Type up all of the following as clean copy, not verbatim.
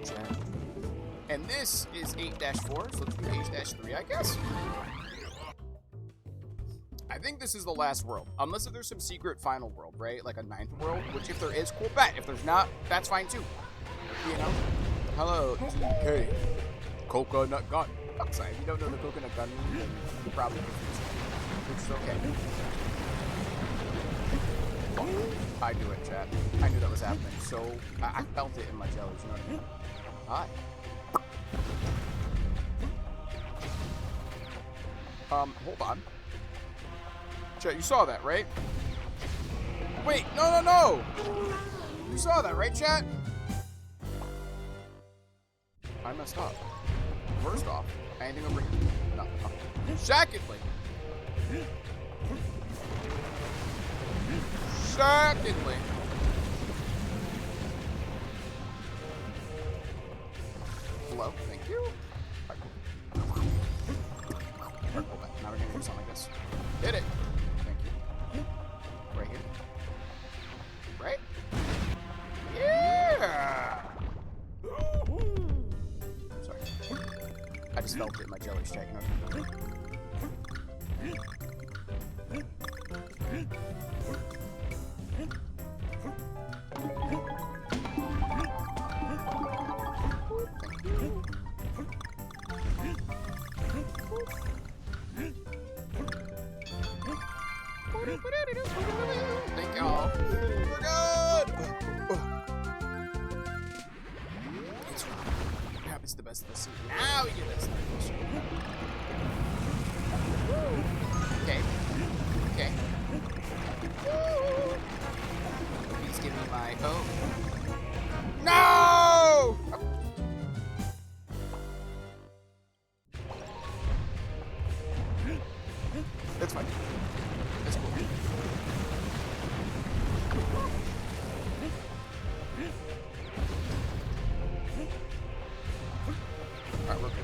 Chat. And this is 8-4, so let's do 8-3, I guess. I think this is the last world, unless if there's some secret final world, right? Like a 9th world, which if there is, cool bet. If there's not, that's fine too. You know? Hello, TK. Coconut gun. I'm sorry, if you don't know the coconut gun, then you're probably confused. Which is okay. I knew it, chat. I knew that was happening. So, I felt it in my jellies, you know what I mean? Hi. Hold on. Chat, you saw that, right? Wait, no! You saw that, right, chat? I messed up. First off, anything over here? No. Secondly. Hello, thank you. Alright, cool. Alright, pull back. Now we're gonna do something like this. Hit it. Thank you. Right here. Right? Yeah! Sorry. I just felt it in my jelly shack. Thank y'all. We're good. It's what happens the best of the scene. Now we get this. Okay. Please give me my No! That's fine. That's cool. Alright, we're good.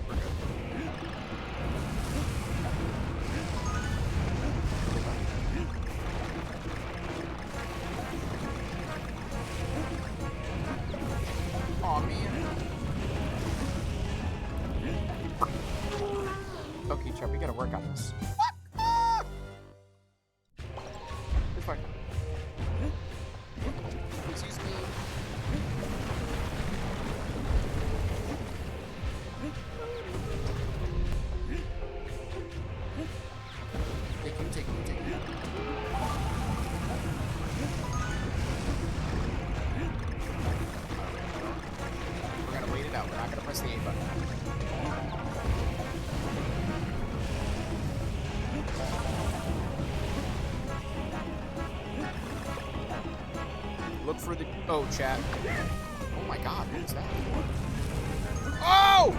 Aw, man. Okay, Chubb, we gotta work on this. It's fine. Excuse me. Take you. We're gonna wait it out. We're not gonna press the A button. Look for the... Oh, chat. Oh my god, what is that? Oh!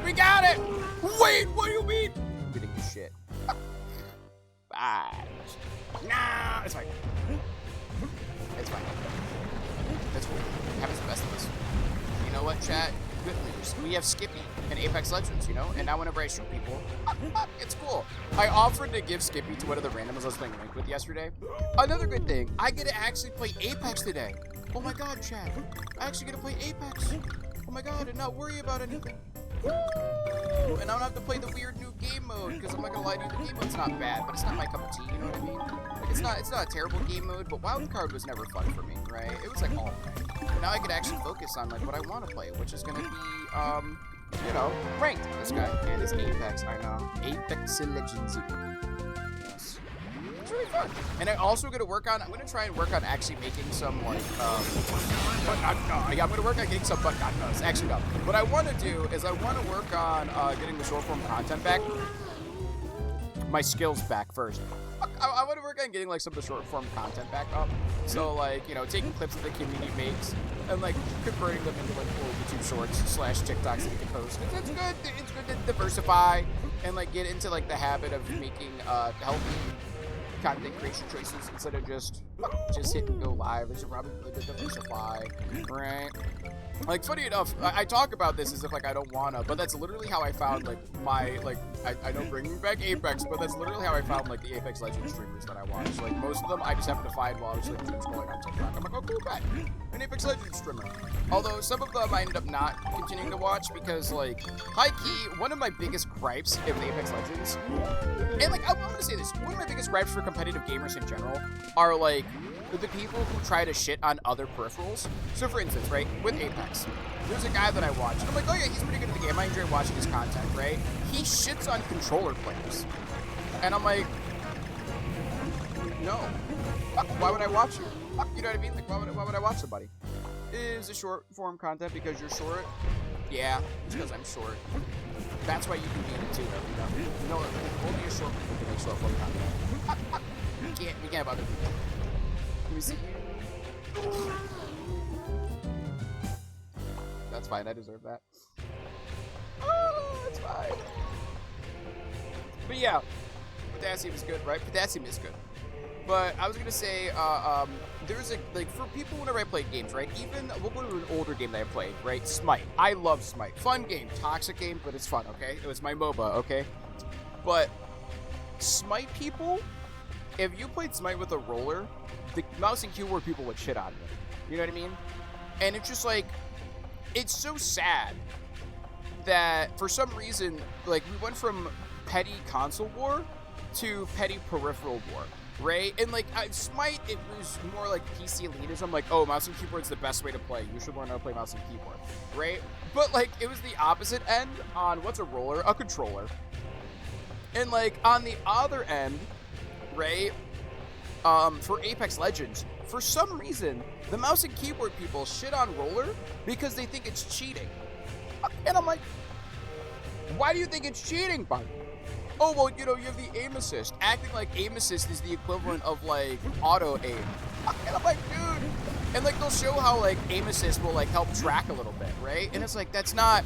We got it! Wait, what do you mean? I'm getting this shit. Bye. Nah, it's fine. It's fine. That's cool. Happens the best of us. You know what, chat? Good news. We have Skippy and Apex Legends, you know? And now whenever I shoot people, it's cool. I offered to give Skippy to one of the randoms I was playing Ranked with yesterday. Another good thing, I get to actually play Apex today. Oh my god, chat. I actually get to play Apex. Oh my god, and not worry about anything. And I don't have to play the weird new game mode, because I'm not gonna lie to you, the game mode's not bad, but it's not my cup of tea, you know what I mean? Like, it's not a terrible game mode, but Wildcard was never fun for me, right? It was like all right. But now I could actually focus on like what I want to play, which is gonna be you know, Ranked. This guy and his Apex, I know. Apex Legends. Yes. It's really fun. And I'm also gonna try and work on actually making some like I'm gonna work on getting some but not nuts. Actually no. What I wanna do is I wanna work on getting the short form content back. My skills back first. I want to work on getting like some of the short form content back up. So like, you know, taking clips that the community makes and like converting them into like full YouTube shorts / TikToks that you can post. It's good. It's good to diversify and like get into like the habit of making healthy content creation choices instead of just hit and go live. It should probably diversify, right? Like, funny enough, I talk about this as if, like, I don't wanna, but that's literally how I found, like, my, like, I know bringing back Apex, but that's literally how I found, like, the Apex Legends streamers that I watch. Like, most of them I just happened to find while I was, like, doom scrolling on TikTok. I'm like, oh, cool, bet. An Apex Legends streamer. Although some of them I ended up not continuing to watch because, like, high-key, one of my biggest gripes with Apex Legends, and, like, I'm gonna say this, one of my biggest gripes for competitive gamers in general are, like, the people who try to shit on other peripherals. So, for instance, right, with Apex, there's a guy that I watch, and I'm like, oh yeah, he's pretty good at the game, I enjoy watching his content, right? He shits on controller players. And I'm like, no. Why would I watch you? You know what I mean? Like, why would I watch somebody? Is it short form content because you're short? Yeah, it's because I'm short. That's why you can be in it too, though, you know? Only a short people can make short form content. We can't have other people. Let me see. That's fine, I deserve that. Oh, that's fine. But yeah, Potassium is good, right? Potassium is good. But I was gonna say, there's a, like, for people whenever I played games, right? Even, we'll go to an older game that I played, right? Smite. I love Smite. Fun game, toxic game, but it's fun, okay? It was my MOBA, okay? But Smite people, if you played Smite with a roller, the mouse and keyboard people would shit on you. You know what I mean? And it's just like, it's so sad that for some reason, like, we went from petty console war to petty peripheral war, right? And like, Smite, it was more like PC elitism, like, oh, mouse and keyboard's the best way to play. You should learn how to play mouse and keyboard, right? But like, it was the opposite end on what's a roller? A controller. And like, on the other end, right, for Apex Legends, for some reason, the mouse and keyboard people shit on roller because they think it's cheating. And I'm like, why do you think it's cheating, buddy? Oh, well, you know, you have the aim assist. Acting like aim assist is the equivalent of, like, auto aim. And I'm like, dude. And, like, they'll show how, like, aim assist will, like, help track a little bit, right? And it's like, that's not,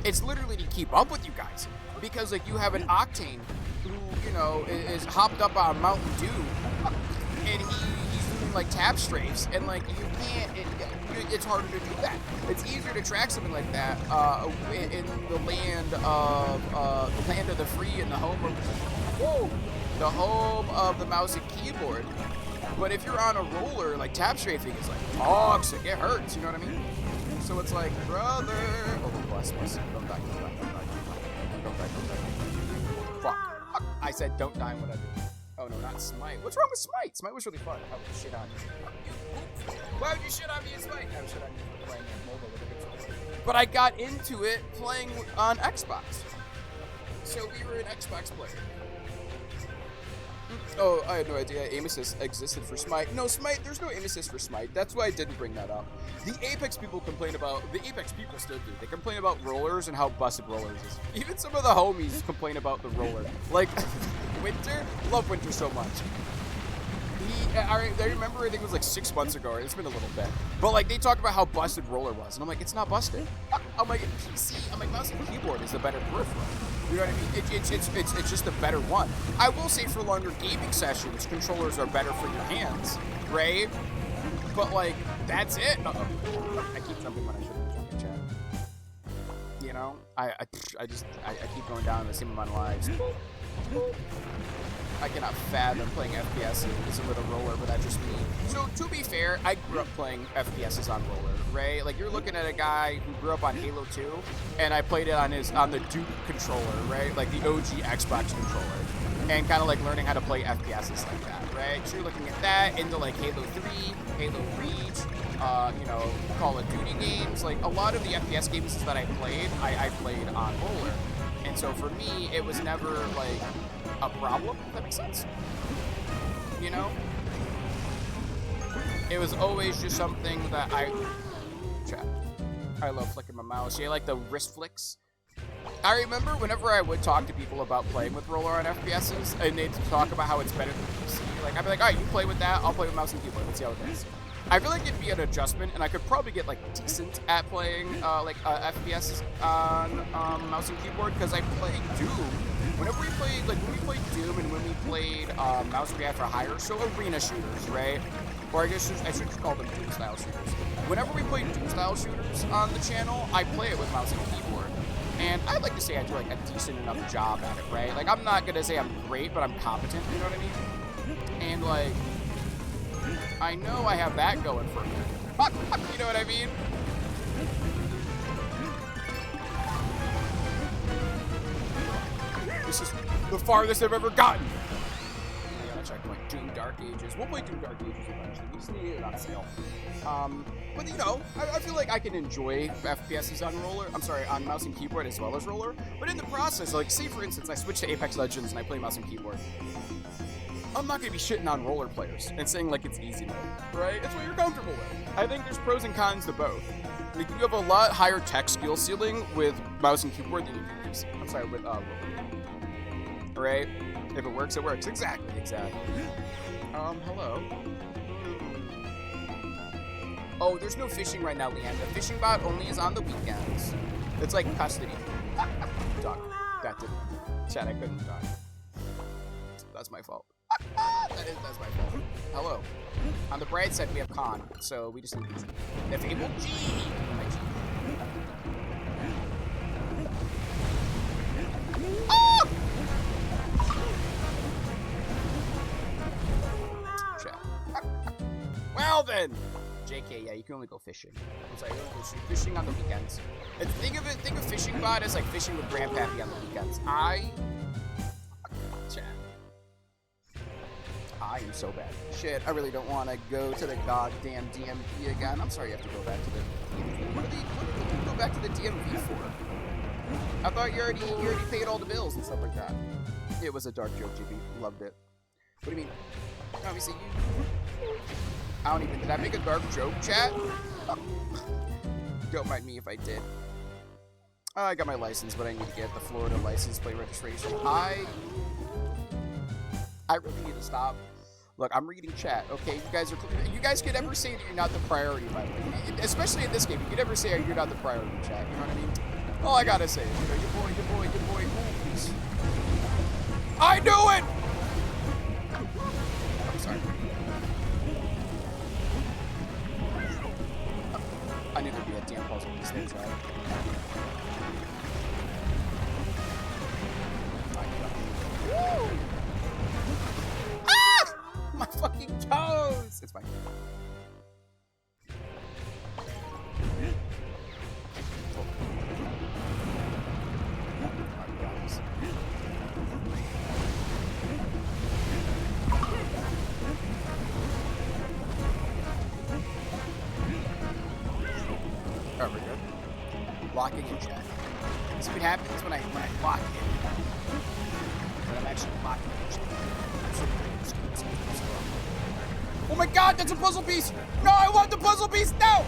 it's literally to keep up with you guys. Because, like, you have an Octane who, you know, is hopped up on Mountain Dew. And he's doing, like, tap strafes. And, like, you can't, it's harder to do that. It's easier to track something like that in the land of the free and the home of the mouse and keyboard. But if you're on a roller, like, tap strafing is like toxic. It hurts. You know what I mean? So it's like, brother. Oh, bless. Don't die. Fuck. I said don't die. Whatever. Oh no, not Smite. What's wrong with Smite? Smite was really fun. I would shit on you. Why would you shit on me in Smite? I would shit on you for playing mobile with a good. But I got into it playing on Xbox. So we were an Xbox player. Oh, I had no idea aim assist existed for Smite. No, Smite, there's no aim assist for Smite. That's why I didn't bring that up. The Apex people complain about, the Apex people still do. They complain about rollers and how busted rollers is. Even some of the homies complain about the roller. Like, Winter, love Winter so much. I remember, I think it was like 6 months ago, or it's been a little bit. But like, they talk about how busted roller was. And I'm like, it's not busted. I'm like, PC, I'm like, mouse and keyboard is the better peripheral. You know what I mean? It's just a better one. I will say for longer gaming sessions, controllers are better for your hands, right? But like, that's it. I keep jumping when I shouldn't be jumping, chat. You know? I keep going down the same amount of lives. I cannot fathom playing FPS as a little roller, but that's just me. So, to be fair, I grew up playing FPSs on roller, right? Like, you're looking at a guy who grew up on Halo 2, and I played it on the Duke controller, right? Like, the OG Xbox controller. And kind of, like, learning how to play FPSs like that, right? So, you're looking at that into, like, Halo 3, Halo Reach, you know, Call of Duty games. Like, a lot of the FPS games that I played on roller. And so, for me, it was never, like, a problem, if that makes sense. You know? It was always just something that I love flicking my mouse. Yeah, like the wrist flicks. I remember whenever I would talk to people about playing with roller on FPSs, and they'd talk about how it's better than PC. Like, I'd be like, alright, you play with that, I'll play with mouse and keyboard, let's see how it is. I feel like it'd be an adjustment, and I could probably get, like, decent at playing, FPS on mouse and keyboard, because I played Doom. Whenever we played, like, when we played Doom and when we played Mouse and Keyboard for Hire, so arena shooters, right? Or I guess I should just call them Doom-style shooters. Whenever we played Doom-style shooters on the channel, I play it with mouse and keyboard. And I'd like to say I do, like, a decent enough job at it, right? Like, I'm not gonna say I'm great, but I'm competent, you know what I mean? And, like, I know I have that going for me. You know what I mean? This is the farthest I've ever gotten. I gotta checkpoint. Doom Dark Ages. We'll play Doom Dark Ages eventually. We just need it on sale. But you know, I feel like I can enjoy FPSs on roller. I'm sorry, on mouse and keyboard as well as roller. But in the process, like, say for instance, I switch to Apex Legends and I play mouse and keyboard. I'm not gonna be shitting on roller players and saying like it's easy mode, right? It's what you're comfortable with. I think there's pros and cons to both. Like, you have a lot higher tech skill ceiling with mouse and keyboard than you do PC. I'm sorry, with roller. Right? If it works, it works. Exactly. Hello. Oh, there's no fishing right now, Leanne. The fishing bot only is on the weekends. It's like custody. Duck. That didn't. Chat, I couldn't duck. That's my fault. That's my fault. Hello. On the bright side, we have Con, so we just need G. If able, G! My G. Oh! Chat. Well then! JK, yeah, you can only go fishing. I'm sorry, you only go fishing on the weekends. And think of fishing bot as like fishing with Grandpappy on the weekends. Chat. I am so bad. Shit, I really don't want to go to the goddamn DMV again. I'm sorry you have to go back to the DMV. What did you go back to the DMV for? I thought you already paid all the bills and stuff like that. It was a dark joke, GB. Loved it. What do you mean? Obviously, I don't even... Did I make a dark joke, chat? Don't mind me if I did. I got my license, but I need to get the Florida license plate registration. I really need to stop. Look, I'm reading chat, okay? You guys could ever say that you're not the priority, by the way. Especially in this game, you could ever say you're not the priority, chat. You know what I mean? All I gotta say is, you know, your boy, please. I knew it! I'm sorry. I knew there'd be a damn puzzle piece there, chat. Woo! My fucking toes! It's fine. Alright, we're good. Locking in chat. See what happens when I lock in. When I'm actually locking in chat. Oh my god, that's a puzzle piece! No, I want the puzzle piece! No!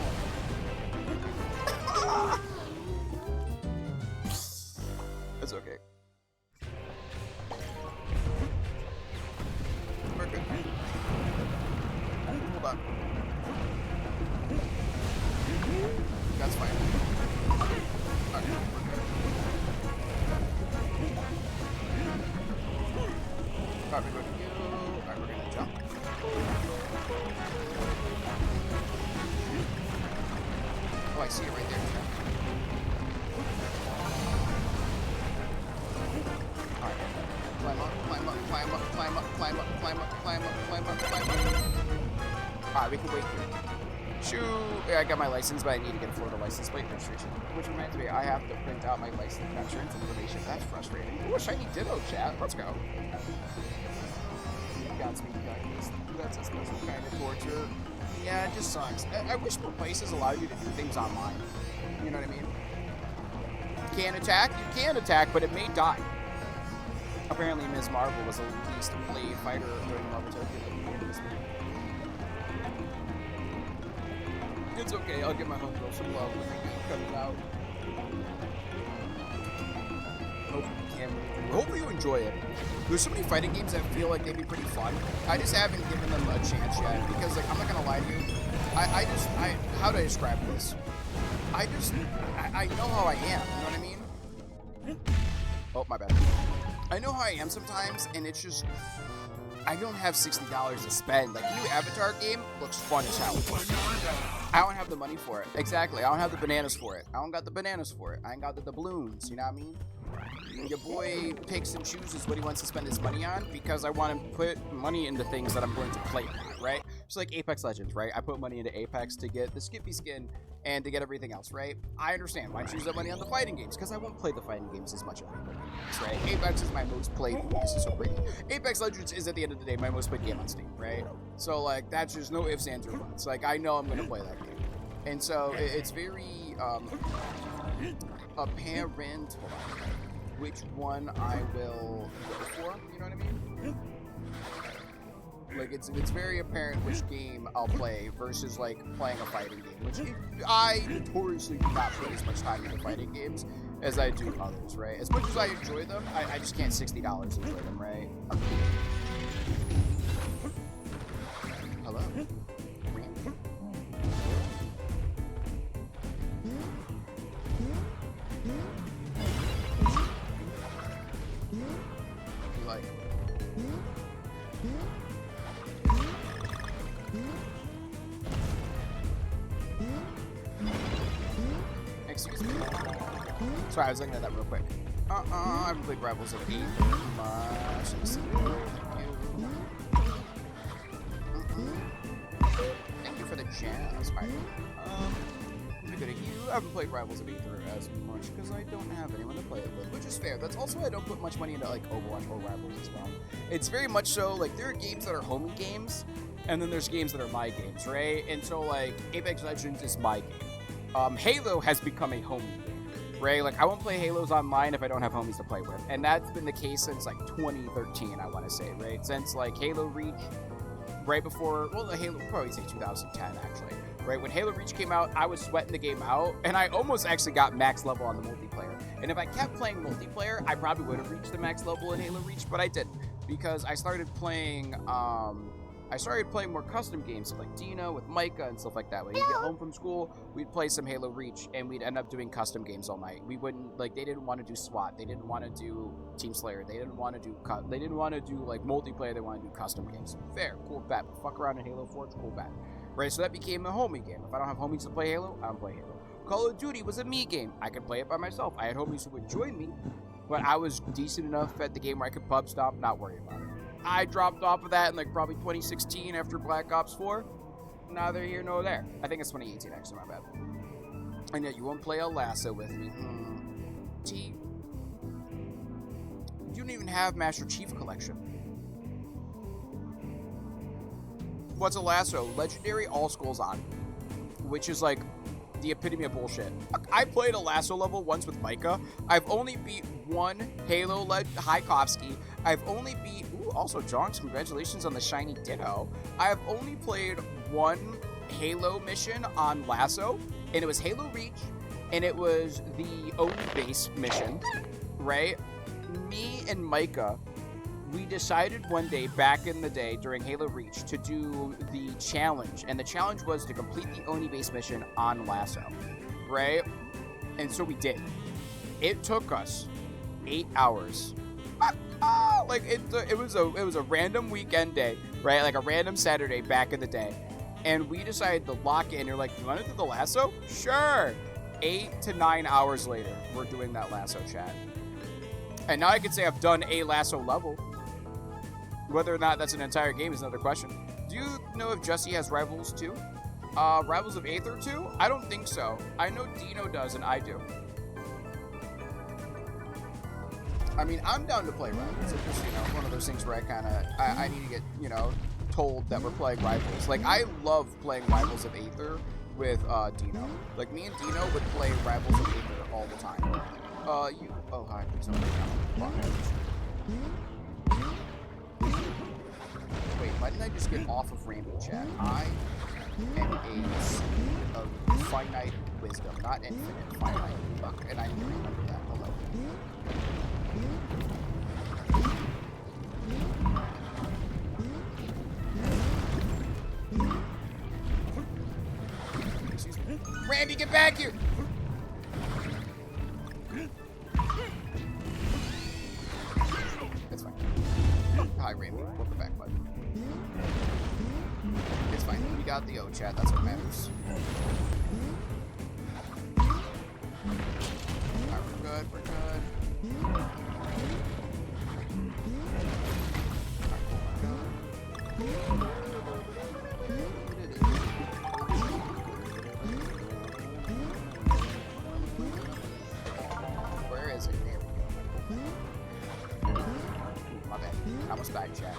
It's okay. We're good. Hold on. That's fine. Alright, we're good. Alright, we're good. Alright, we're gonna jump. Oh, I see it right there. Alright. Climb up. Alright, we can wait here. Shoot! Yeah, I got my license, but I need to get a Florida license plate registration. Which reminds me, I have to print out my license insurance information. That's frustrating. Oh, shiny ditto, chat. Let's go. Godspeed, guys. That's a special kind of torture. Yeah, it just sucks. I wish more places allow you to do things online. You know what I mean? You can attack, but it may die. Apparently, Ms. Marvel was the least played fighter during Marvel Tokyo. It's okay, I'll give my homegirl some love when the game comes out. Hopefully you enjoy it. There's so many fighting games that feel like they'd be pretty fun. I just haven't given them a chance yet because, like, I'm not gonna lie to you. How do I describe this? I know how I am, you know what I mean? Oh, my bad. I know how I am sometimes, and it's just, I don't have $60 to spend. Like, the new Avatar game looks fun as hell. I don't have the money for it. Exactly. I don't have the bananas for it. I don't got the bananas for it. I ain't got the doubloons. You know what I mean? And your boy picks and chooses what he wants to spend his money on because I want to put money into things that I'm going to play on, right? Just like Apex Legends, right? I put money into Apex to get the Skippy skin and to get everything else, right? I understand why I choose that money on the fighting games, because I won't play the fighting games as much as Apex, right? Apex is my most played. This is so pretty. Apex Legends is, at the end of the day, my most played game on Steam, right? So, like, that's just no ifs, ands, or buts. Like, I know I'm going to play that game. And so, it's very apparent which one I will go for, you know what I mean? Like, it's very apparent which game I'll play versus, like, playing a fighting game, which I notoriously do not put as much time into fighting games as I do others, right? As much as I enjoy them, I just can't $60 enjoy them, right? Hello? Like... Excuse me. Sorry, I was looking at that real quick. I haven't played Rivals of 8 much. Thank you for the jazz, Spider. Pretty good at you. I haven't played Rivals of Aether as much because I don't have anyone to play it with, which is fair. That's also why I don't put much money into like Overwatch or Rivals as well. It's very much so, like, there are games that are homie games, and then there's games that are my games, right? And so, like, Apex Legends is my game. Halo has become a homie game, right? Like, I won't play Halos online if I don't have homies to play with. And that's been the case since, like, 2013, I want to say, right? Since, like, Halo Reach, right before, well, the Halo, probably say 2010, actually, right? When Halo Reach came out, I was sweating the game out, and I almost actually got max level on the multiplayer. And if I kept playing multiplayer, I probably would have reached the max level in Halo Reach, but I didn't, because I started playing more custom games like Dino with Micah and stuff like that. When you get home from school, we'd play some Halo Reach, and we'd end up doing custom games all night. We wouldn't, like, they didn't want to do SWAT, they didn't want to do Team Slayer, they didn't want to do like multiplayer, they wanted to do custom games. Fair, cool bet. Fuck around in Halo 4, cool bet. Right, so that became a homie game. If I don't have homies to play Halo, I don't play Halo. Call of Duty was a me game. I could play it by myself. I had homies who would join me, but I was decent enough at the game where I could pub stomp, not worry about it. I dropped off of that in like probably 2016 after Black Ops 4. Neither here nor there. I think it's 2018 actually, my bad. And yet you won't play a lasso with me. T. You don't even have Master Chief Collection. What's a lasso? Legendary All Skulls on, which is like the epitome of bullshit. I played a lasso level once with Micah. I've only beat one Halo Hikovsky. I've only beat, also Jonks, congratulations on the shiny Ditto. I have only played one Halo mission on Lasso, and it was Halo Reach, and it was the Oni base mission, right? Me and Micah, we decided one day back in the day during Halo Reach to do the challenge, and the challenge was to complete the Oni base mission on Lasso, right? And so we did. It took us 8 hours. Like it was a random weekend day, right? Like a random Saturday back in the day, and we decided to lock in. You're like, you want to do the lasso? Sure. 8 to 9 hours later, we're doing that lasso chat, and now I can say I've done a lasso level. Whether or not that's an entire game is another question. Do you know if Jesse has Rivals 2? Rivals of Aether 2? I don't think so. I know Dino does, and I do. I mean, I'm down to play Rivals. It's just, one of those things where I need to get, told that we're playing Rivals. Like, I love playing Rivals of Aether with Dino. Like, me and Dino would play Rivals of Aether all the time. Oh, hi, please don't Wait, why didn't I just get off of Rainbow Chat? I am a seed of finite wisdom, not infinite, finite. Fuck, and I need to remember that. Hello. Excuse me. Randy, get back here! It's fine. Hi, Randy. Welcome back, bud. It's fine. We got the O chat. That's what matters. Alright, we're good. We're good. almost died, chat.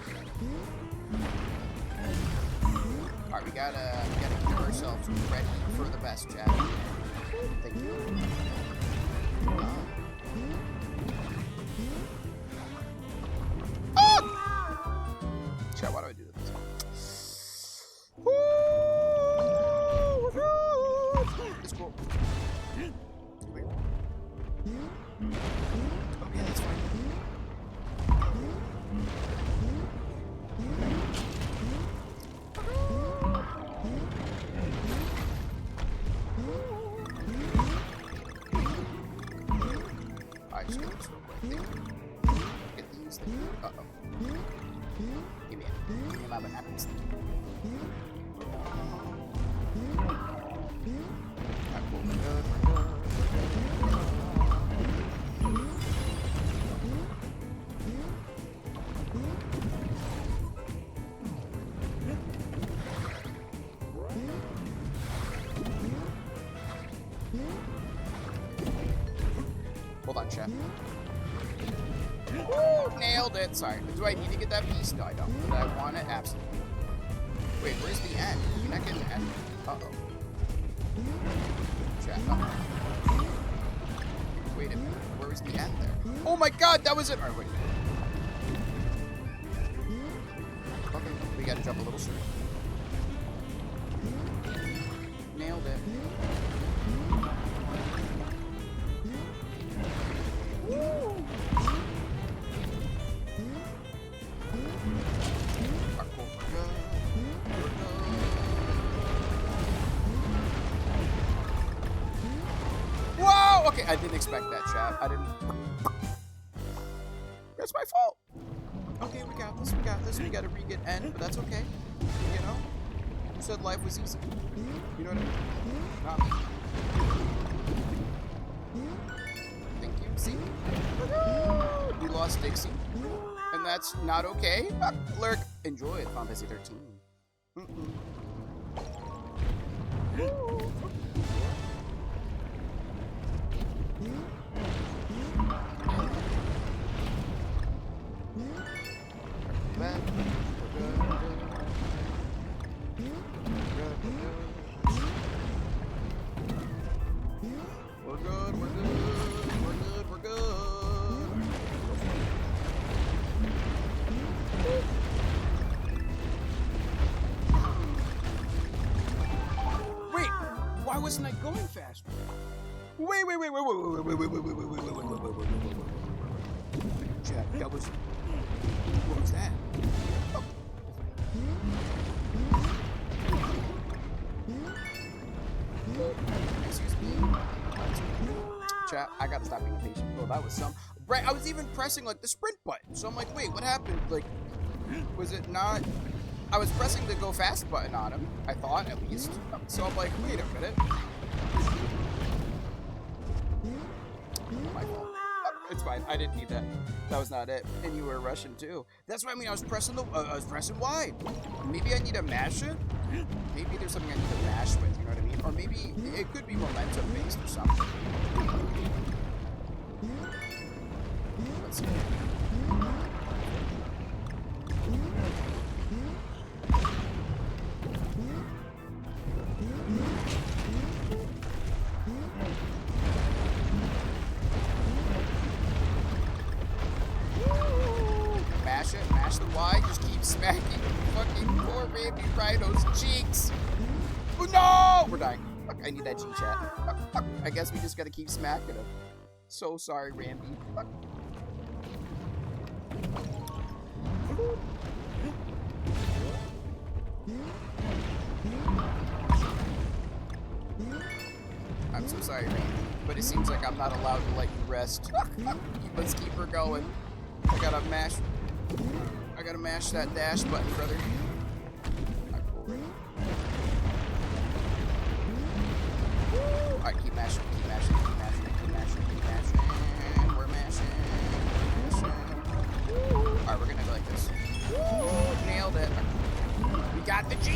Alright, we gotta get ourselves ready for the best, chat. Thank you. Chat, why do I do this? It's cool. Wait. Okay, that's fine. Alright, just get this real quick. Get these things. Uh-oh. Give me it. Give me my bananas. Alright, cool. We're good. Hold on, chat. Woo, nailed it. Sorry. Do I need to get that piece? No, I don't. But I want it? Absolutely. Wait, where's the end? You're not getting the end? Uh-oh. Chat. Uh-oh. Wait a minute. Where was the end there? Oh my god, that was it. Alright, wait. Okay, we gotta jump a little sooner. Nailed it. Whoa! Okay, I didn't expect that, chat. I didn't. That's my fault. Okay, we got this. We got this. We gotta re-get end, but that's okay. You know? Who said life was easy? You know what I mean? Not me. Thank you. See? We lost Dixie. And that's not okay. Lurk, enjoy it, Final Fantasy 13. We're good, we're good, we're good, we're good. Wait, why wasn't I going faster? Wait. Jack, that was... What was that? Oh. Excuse me. Chat, I gotta stop being impatient. Oh, that was some... Right, I was even pressing, like, the sprint button. So I'm like, wait, what happened? Like, was it not... I was pressing the go fast button on him, I thought, at least. So I'm like, wait a minute. My fault. It's fine. I didn't need that. That was not it. And you were rushing too. That's what I mean. I was pressing Y. Maybe I need to mash it. Maybe there's something I need to mash with. You know what I mean? Or maybe it could be momentum based or something. Let's see. Mash the Y, just keep smacking fucking poor baby Rhino's cheeks. Oh, no! We're dying. Fuck, I need that G-chat. I guess we just gotta keep smacking him. So sorry, Rambi. Fuck. I'm so sorry, Rambi, but it seems like I'm not allowed to let you rest. Let's keep her going. I gotta mash that dash button, brother. Alright, keep mashing. We're mashing. Alright, we're gonna go like this. Nailed it. We got the G!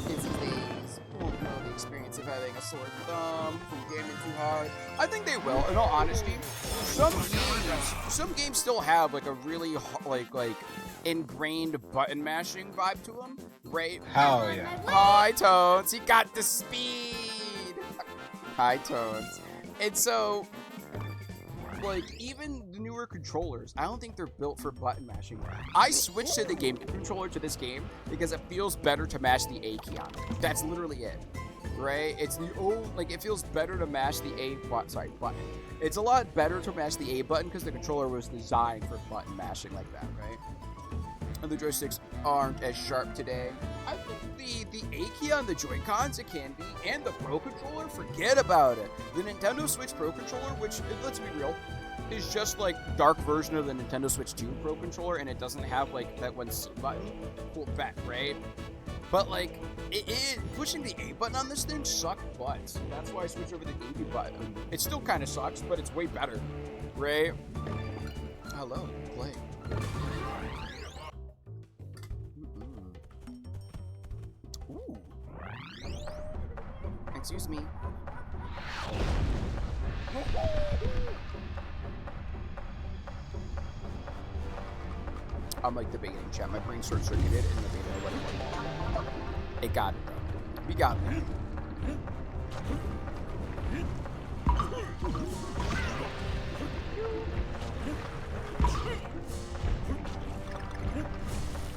It's these days won't know the experience of having a sword thumb. from gaming too hard. I think they will. In all honesty, some games still have like a really like ingrained button mashing vibe to them, right? Hell yeah. Hi, Tones. He got the speed. Hi, Tones. And so, like, even the newer controllers, I don't think they're built for button mashing. I switched to the game controller to this game because it feels better to mash the A key on it. That's literally it, right? It's the old, like, it feels better to mash the button. It's a lot better to mash the A button because the controller was designed for button mashing like that, right? And the joysticks aren't as sharp today. I think the A key on the Joy-Cons, it can be, and the Pro Controller, forget about it. The Nintendo Switch Pro Controller, which, let's be real, is just like dark version of the Nintendo Switch 2 Pro Controller, and it doesn't have like that one C button. Cool bet, right? But like, pushing the A button on this thing sucked butts. That's why I switched over to the A button. It still kind of sucks, but it's way better, right? Hello, play. Ooh. Excuse me. I'm like debating, chat. My brain short circuited in the beta. It got it, bro. We got it.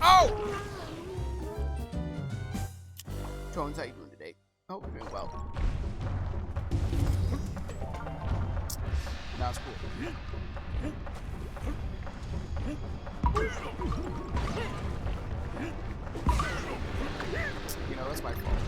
Oh! Tones, how you doing today? Oh, we're doing well. Now it's cool. You know, that's my fault.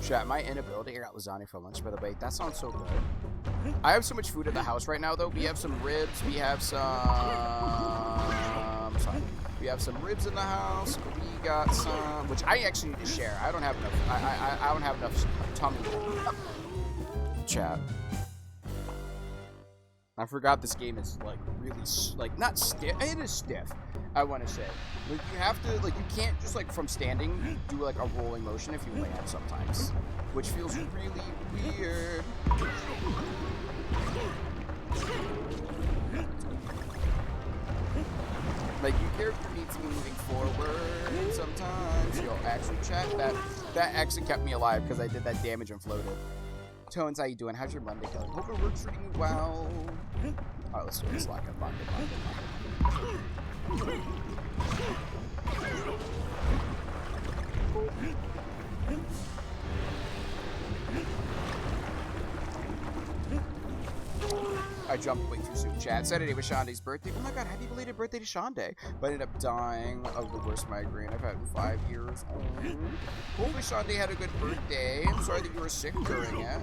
Chat, my inability. I got lasagna for lunch, by the way. That sounds so good. I have so much food at the house right now, though. We have some ribs. We have some... Sorry. We have some ribs in the house. We got some... Which I actually need to share. I don't have enough... I don't have enough tummy. Chat. I forgot this game is, like, really... Like, not stiff. It is stiff, I want to say. Like, you have to... Like, you can't just, like, from standing, do, like, a rolling motion if you land sometimes. Which feels really weird. Like, your character needs to be moving forward sometimes. Yo, actually, chat, that actually kept me alive because I did that damage and floated. Tones, how you doing? How's your Monday going? Hope it works treating you well. Alright, let's do this like a Monday. I jumped way too soon, chat. Saturday was Shonda's birthday. Oh my god, happy belated birthday to Shonda. But I ended up dying of the worst migraine I've had in 5 years. Hopefully Shonda had a good birthday. I'm sorry that you were sick during it.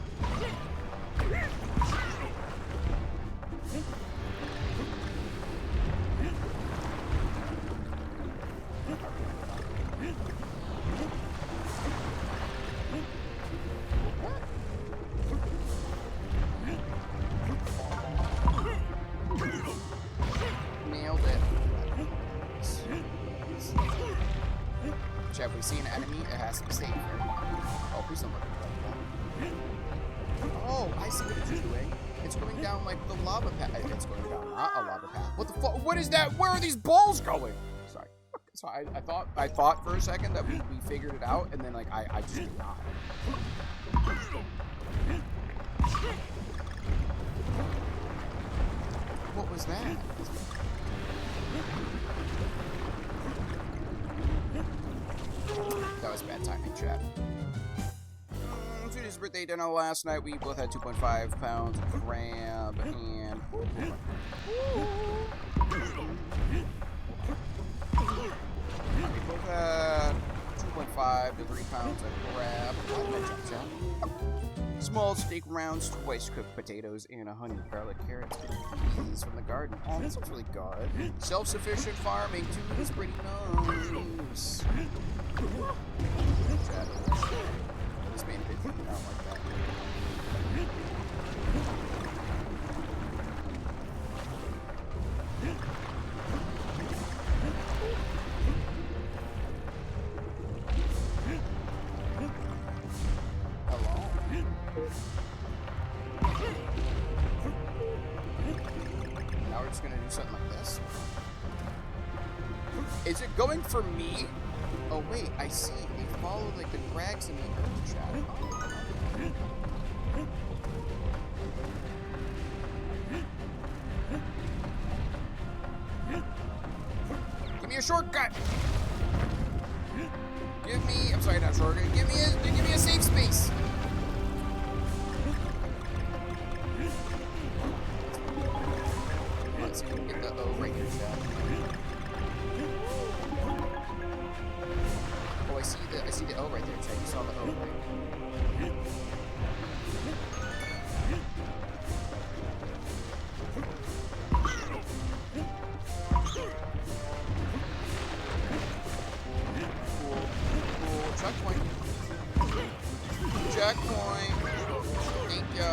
Nailed it. If we see an enemy, it has to be safe. Oh, please don't look at that. Oh, I see what it's doing. It's going down like the lava path. It's going down, not a lava path. What the fuck? What is that? Where are these balls going? Sorry. So I thought for a second that we figured it out, and then like I just did not. What was that? That was bad timing, chat. Judy's birthday dinner last night. We both had 2.5 pounds of crab and... We both had 2.5 to 3 pounds of crab. Small steak rounds, twice cooked potatoes, and a honey garlic carrots and peas from the garden. Oh, that sounds really good. Self-sufficient farming, too, is pretty nice. This made it out like that. do something like this. Is it going for me? Oh wait, I see. They follow like the crags in the earth chat. Give me a shortcut. Give me, I'm sorry, not shortcut. Give me a safe space. Let's go get the O right here, chat. Oh, I see the O right there, chat. You saw the O, right? Checkpoint. Checkpoint. Thank you.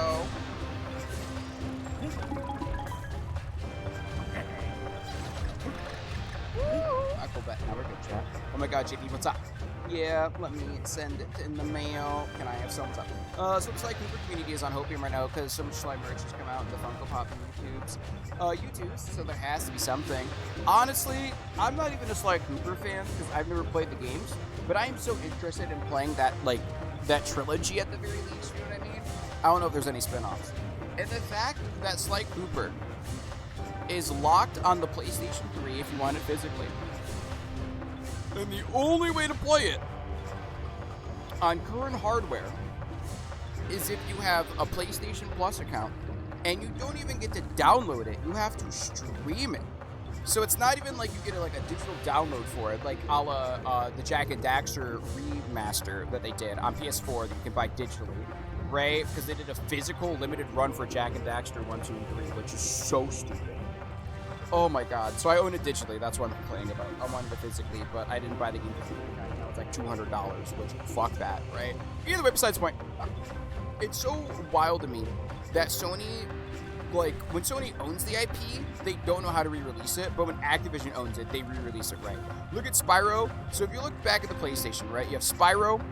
I go back. Now we're good, chat. Oh my god, JP, what's up? Yeah, let me send it in the mail. Can I have some? What's up? So it's like Cooper Community is on Hopium right now because some Schleim merch has come out in the Funko Pop and YouTubes, so there has to be something. Honestly, I'm not even a Sly Cooper fan because I've never played the games, but I am so interested in playing that trilogy at the very least. You know what I mean? I don't know if there's any spin-offs. And the fact that Sly Cooper is locked on the PlayStation 3 if you want it physically. And the only way to play it on current hardware is if you have a PlayStation Plus account and you don't even get to download it, you have to stream it. So it's not even like you get a digital download for it, like a la the Jak and Daxter remaster that they did on PS4 that you can buy digitally, right? Because they did a physical limited run for Jak and Daxter 1, 2, and 3, which is so stupid. Oh my god. So I own it digitally. That's what I'm complaining about. I wanted it physically, but I didn't buy the game digitally. You know, it's like $200, which fuck that, right? Either way, besides the point, it's so wild to me that Sony, like, when Sony owns the IP, they don't know how to re-release it, but when Activision owns it, they re-release it right. Look at Spyro. So if you look back at the PlayStation, right, you have Spyro,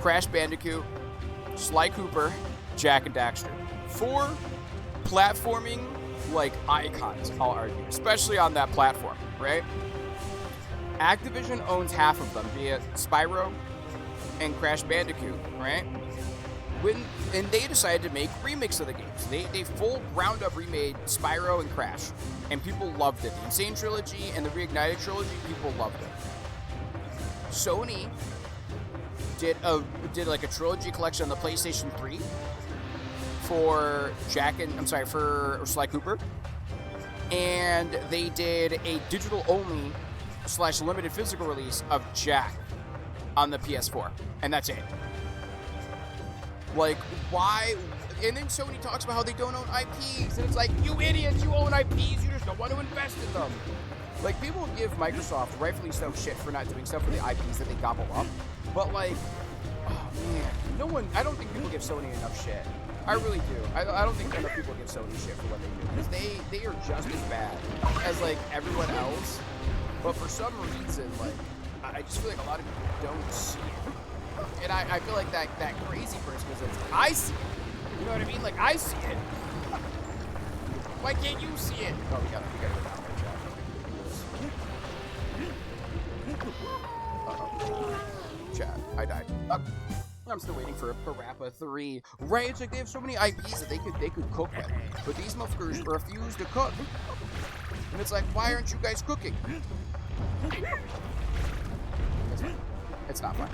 Crash Bandicoot, Sly Cooper, Jak and Daxter. 4 platforming icons, I'll argue, especially on that platform, right? Activision owns half of them, be it Spyro and Crash Bandicoot, right? And they decided to make remakes of the games. They full ground up remade Spyro and Crash, and people loved it. The Insane Trilogy and the Reignited Trilogy, people loved it. Sony did a trilogy collection on the PlayStation 3 for for Sly Cooper, and they did a digital only / limited physical release of Jak on the PS4, and that's it. Like, why? And then Sony talks about how they don't own IPs, and it's like, you idiots, you own IPs, you just don't want to invest in them. Like, people give Microsoft rightfully so shit for not doing stuff for the IPs that they gobble up, but like, oh man, I don't think people give Sony enough shit. I really do. I don't think enough people give Sony shit for what they do, because they are just as bad as everyone else, but for some reason, I just feel like a lot of people don't see it. And I feel like that crazy person goes, I see it. You know what I mean? Like, I see it. Why can't you see it? Oh, we gotta go down there, chat. Chat, I died. I'm still waiting for a Parappa 3. Right? It's like they have so many IPs that they could cook with, but these motherfuckers refuse to cook. And it's like, why aren't you guys cooking? It's not fun.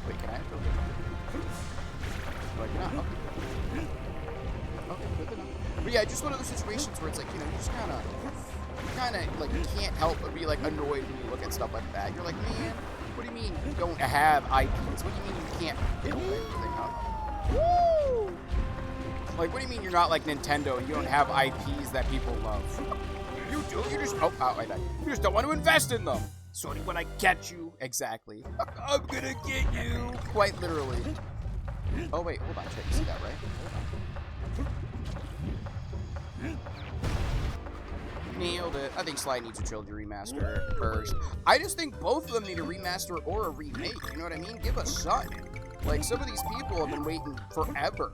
Wait, can I? Like, no. Okay, good enough. But yeah, just one of those situations where it's like, you just kind of you can't help but be annoyed when you look at stuff like that. You're like, man, what do you mean you don't have IPs? What do you mean you can't build everything up? Woo! Like, what do you mean you're not like Nintendo and you don't have IPs that people love? You do. You just I died. You just don't want to invest in them. Sony, when I get you, exactly. I'm gonna get you. Quite literally. Oh wait, hold on, Chet, you see that, right? Hold on. Nailed it. I think Sly needs a trilogy remaster first. I just think both of them need a remaster or a remake, you know what I mean? Give us something. Like, some of these people have been waiting forever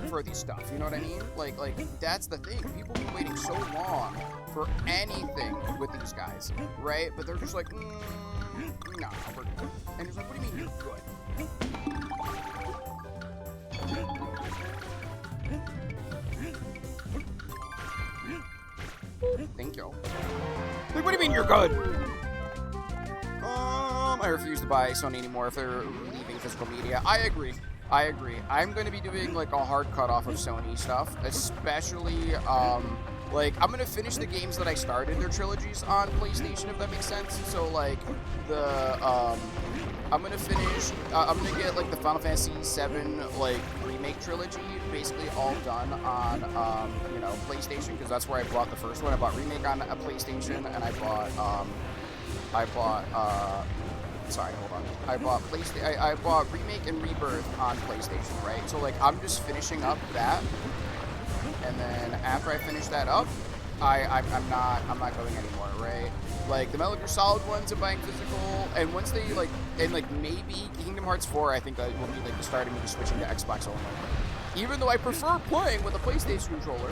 for these stuff, you know what I mean? Like that's the thing. People have been waiting so long for anything with these guys, right? But they're just like, nah, we're good. And it's like, what do you mean you're good? Thank you. Like, what do you mean you're good? I refuse to buy Sony anymore if they're leaving physical media. I agree. I'm going to be doing, like, a hard cutoff of Sony stuff, especially, like, I'm going to finish the games that I started their trilogies on PlayStation, if that makes sense. So, like, I'm going to finish, I'm going to get, like, the Final Fantasy VII, like, remake trilogy, basically all done on, you know, PlayStation, because that's where I bought the first one. I bought remake on a PlayStation, and I bought I bought Remake and Rebirth on PlayStation, right? So, like, I'm just finishing up that, and then after I finish that up, I'm not going anymore, right? Like, the Metal Gear Solid ones I'm buying physical, and once they, like, and, like, maybe Kingdom Hearts 4, I think that will be, like, the starting of switching to Xbox only. Even though I prefer playing with a PlayStation controller,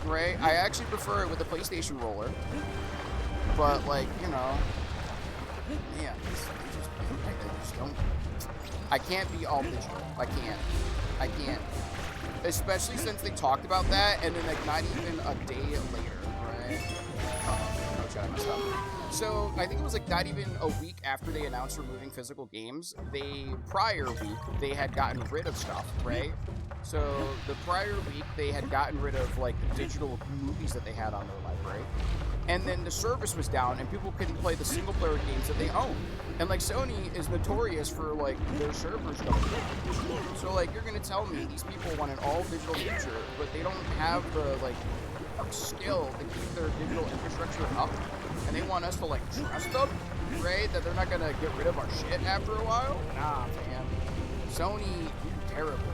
right? I actually prefer it with a PlayStation roller, but, like, you know, yeah, I just don't. I can't be all digital. I can't. Especially since they talked about that, and then, like, not even a day later, right? Oh, shit, I messed up. So, I think it was, like, not even a week after they announced removing physical games, prior week, they had gotten rid of stuff, right? So, the prior week, they had gotten rid of, like, digital movies that they had on their library. And then the service was down, and people couldn't play the single-player games that they own. And, like, Sony is notorious for, like, their servers going down. So, like, you're gonna tell me these people want an all-digital future, but they don't have the, like, skill to keep their digital infrastructure up, and they want us to, like, trust them, right? That they're not gonna get rid of our shit after a while? Nah, man. Sony, you're terrible.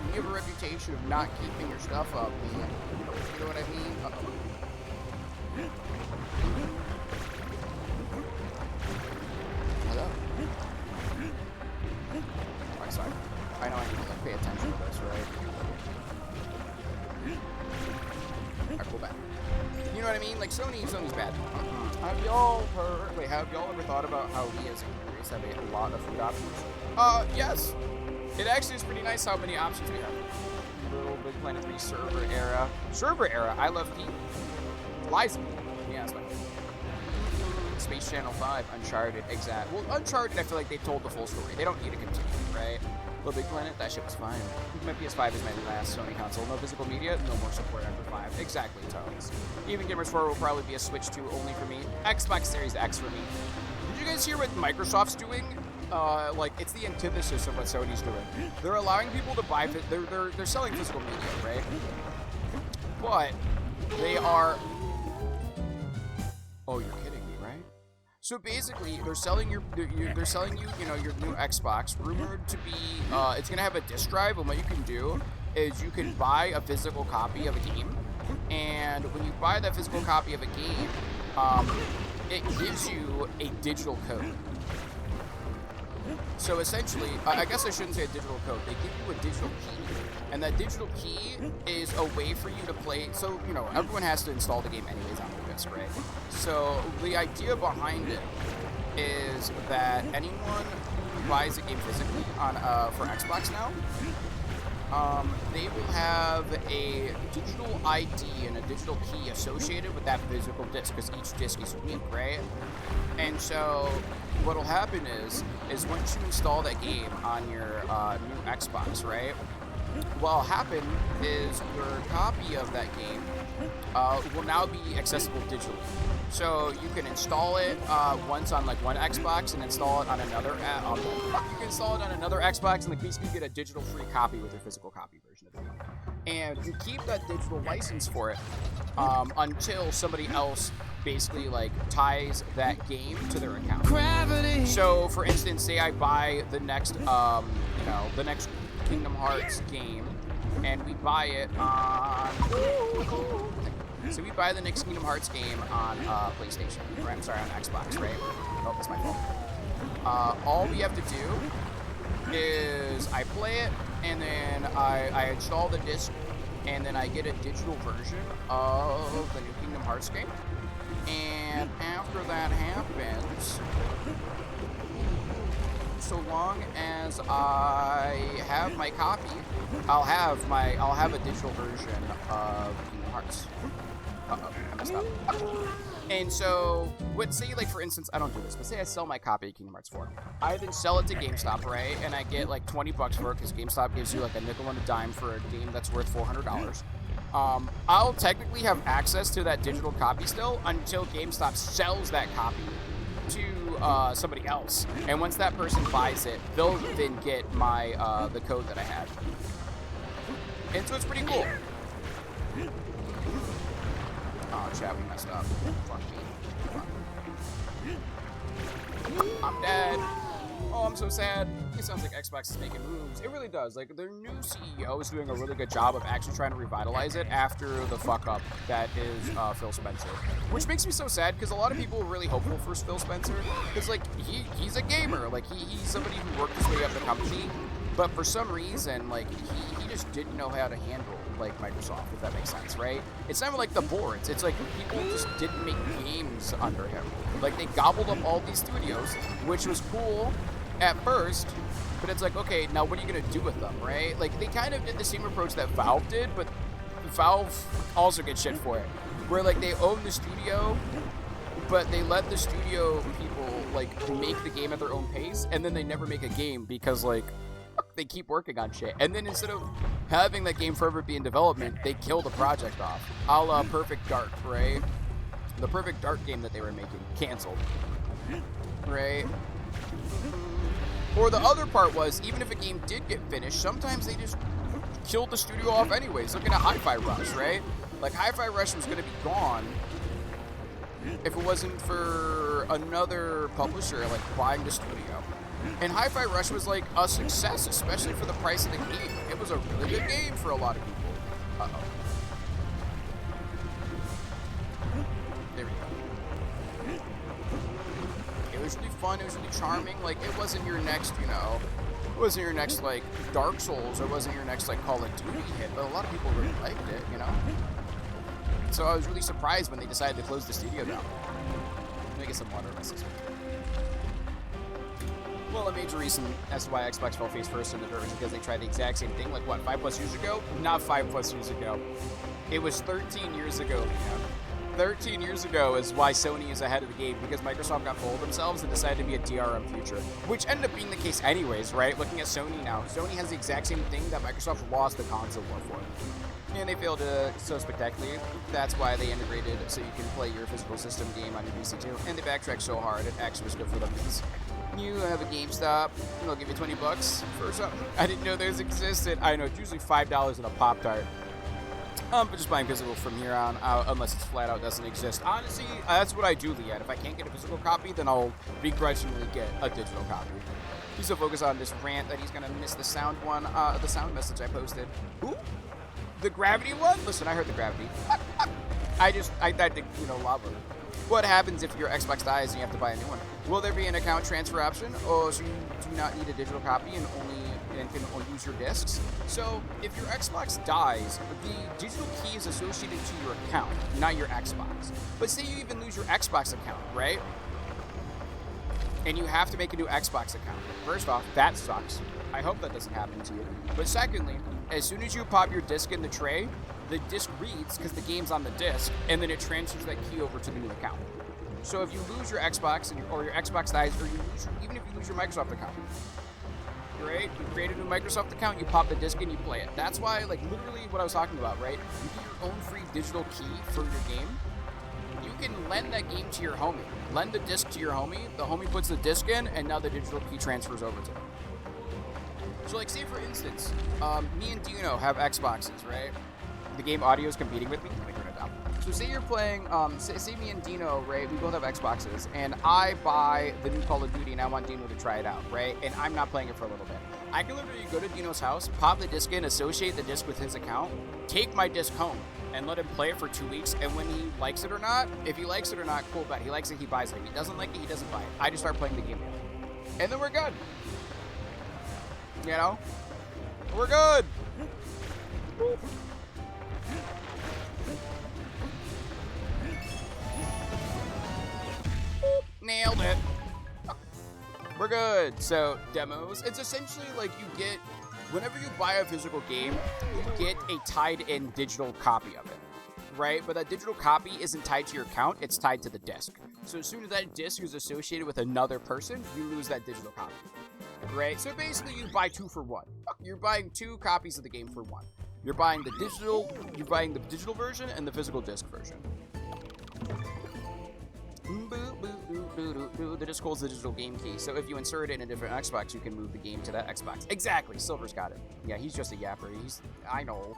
You have a reputation of not keeping your stuff up, man. You know what I mean? Hello? Alright, sorry. I know I need to, like, pay attention to this, right? Alright, pull back. You know what I mean? Like, Sony's bad. Have y'all ever thought about how we as creators have a lot of food options? Yes. It actually is pretty nice how many options we have. Little Big Planet 3 server era. Server era, I love Pete. Liza. Yeah, that's fine. Space Channel 5, Uncharted, exact. Well, Uncharted, I feel like they told the full story. They don't need to continue, right? Little Big Planet, that shit was fine. My PS5 is my last Sony console. No physical media, no more support after 5. Exactly, Tones. Even Gamers 4 will probably be a Switch 2 only for me. Xbox Series X for me. Did you guys hear what Microsoft's doing? Like, it's the antithesis of what Sony's doing. They're allowing people to buy, they're selling physical media, right? But they are, oh, you're kidding me, right? So basically, they're selling you, you know, your new Xbox, rumored to be, it's gonna have a disk drive, and what you can do is you can buy a physical copy of a game, and when you buy that physical copy of a game, it gives you a digital code. So essentially, I guess I shouldn't say a digital code. They give you a digital key, and that digital key is a way for you to play. So, you know, everyone has to install the game anyways on the disc, right? So the idea behind it is that anyone who buys a game physically on for Xbox now, they will have a digital ID and a digital key associated with that physical disc, because each disc is unique, right? And so what will happen is once you install that game on your new Xbox, right? What will happen is your copy of that game will now be accessible digitally. So you can install it once on like one Xbox and install it on another. You can install it on another Xbox and like basically get a digital free copy with your physical copy version of the game. And you keep that digital license for it until somebody else basically like ties that game to their account. Gravity. So for instance, say I buy the next the next Kingdom Hearts game, and we buy it on. So we buy the next Kingdom Hearts game on PlayStation, right? I'm sorry, on Xbox, right? Oh, that's my fault. All we have to do is I play it, and then I install the disc, and then I get a digital version of the new Kingdom Hearts game. And after that happens, so long as I have my copy, I'll have a digital version of Kingdom Hearts. Uh-oh, I messed up. And so, say like for instance, I don't do this, but say I sell my copy of Kingdom Hearts 4. I then sell it to GameStop, right? And I get like $20 for it because GameStop gives you like a nickel and a dime for a game that's worth $400. I'll technically have access to that digital copy still until GameStop sells that copy to somebody else. And once that person buys it, they'll then get my the code that I had. And so it's pretty cool. Oh, chat, we messed up. Fuck me. I'm dead. Oh, I'm so sad. It sounds like Xbox is making moves. It really does. Like, their new CEO is doing a really good job of actually trying to revitalize it after the fuck-up that is Phil Spencer. Which makes me so sad, because a lot of people were really hopeful for Phil Spencer. Because, like, he's a gamer. Like, he's somebody who worked his way up the company. But for some reason, like, he just didn't know how to handle, like, Microsoft, if that makes sense, right? It's not like the boards. It's like people just didn't make games under him. Like, they gobbled up all these studios, which was cool at first, but it's like, okay, now what are you going to do with them, right? Like, they kind of did the same approach that Valve did, but Valve also gets shit for it. Where, like, they own the studio, but they let the studio people, like, make the game at their own pace, and then they never make a game because, like, they keep working on shit. And then instead of having that game forever be in development, they kill the project off. A la Perfect Dark, right? The Perfect Dark game that they were making, canceled. Right? Or the other part was, even if a game did get finished, sometimes they just killed the studio off anyways. Looking at Hi-Fi Rush, right? Like, Hi-Fi Rush was going to be gone if it wasn't for another publisher, like, buying the studio. And Hi-Fi Rush was, like, a success, especially for the price of the game. It was a really good game for a lot of people. Uh-oh. There we go. It was really fun. It was really charming. Like, it wasn't your next, it wasn't your next, like, Dark Souls. It wasn't your next, like, Call of Duty hit. But a lot of people really liked it, So I was really surprised when they decided to close the studio down. Let me get some water in my system. Well, a major reason as to why Xbox fell face first in the dirt is because they tried the exact same thing, like, what, 5+ years ago? Not 5+ years ago. It was 13 years ago, man. 13 years ago is why Sony is ahead of the game, because Microsoft got full of themselves and decided to be a DRM future, which ended up being the case anyways, right? Looking at Sony now, Sony has the exact same thing that Microsoft lost the console war for. And they failed so spectacularly. That's why they integrated so you can play your physical system game on your PC too. And they backtracked so hard, it actually was good for them because you have a GameStop, and they'll give you $20 for something. I didn't know those existed. I know, it's usually $5 in a Pop-Tart. But just buying physical from here on out, unless it's flat out doesn't exist. Honestly, that's what I do, Leanne. If I can't get a physical copy, then I'll begrudgingly get a digital copy. He's so focused on this rant that he's gonna miss the sound one, the sound message I posted. Ooh, the gravity one? Listen, I heard the gravity. I think, lava. What happens if your Xbox dies and you have to buy a new one? Will there be an account transfer option? Or so you do not need a digital copy and can only use your discs? So if your Xbox dies, the digital key is associated to your account, not your Xbox. But say you even lose your Xbox account, right? And you have to make a new Xbox account. First off, that sucks. I hope that doesn't happen to you. But secondly, as soon as you pop your disc in the tray, the disc reads because the game's on the disc, and then it transfers that key over to the new account. So if you lose your Xbox or your Xbox dies, or even if you lose your Microsoft account, right? You create a new Microsoft account, you pop the disc in, you play it. That's why, like, literally what I was talking about, right? You get your own free digital key for your game, you can lend that game to your homie. Lend the disc to your homie. The homie puts the disc in, and now the digital key transfers over to them. So, like, say for instance, me and Dino have Xboxes, right? The game audio is competing with me. Let me turn it down. So say you're playing, say me and Dino, right? We both have Xboxes, and I buy the new Call of Duty, and I want Dino to try it out, right? And I'm not playing it for a little bit. I can literally go to Dino's house, pop the disc in, associate the disc with his account, take my disc home, and let him play it for 2 weeks. And when he likes it or not, if he likes it or not, cool, bet. He likes it, he buys it. If he doesn't like it, he doesn't buy it. I just start playing the game again. And then we're good. You know? We're good. Nailed it. We're good. So, demos. It's essentially like you get, whenever you buy a physical game, you get a tied-in digital copy of it, right? But that digital copy isn't tied to your account, it's tied to the disc. So as soon as that disc is associated with another person, you lose that digital copy, right? So basically you buy 2 for 1. You're buying 2 copies of the game for 1. You're buying the digital version and the physical disc version. The disc holds the digital game key, so if you insert it in a different Xbox, you can move the game to that Xbox. Exactly, Silver's got it. Yeah, he's just a yapper. I know.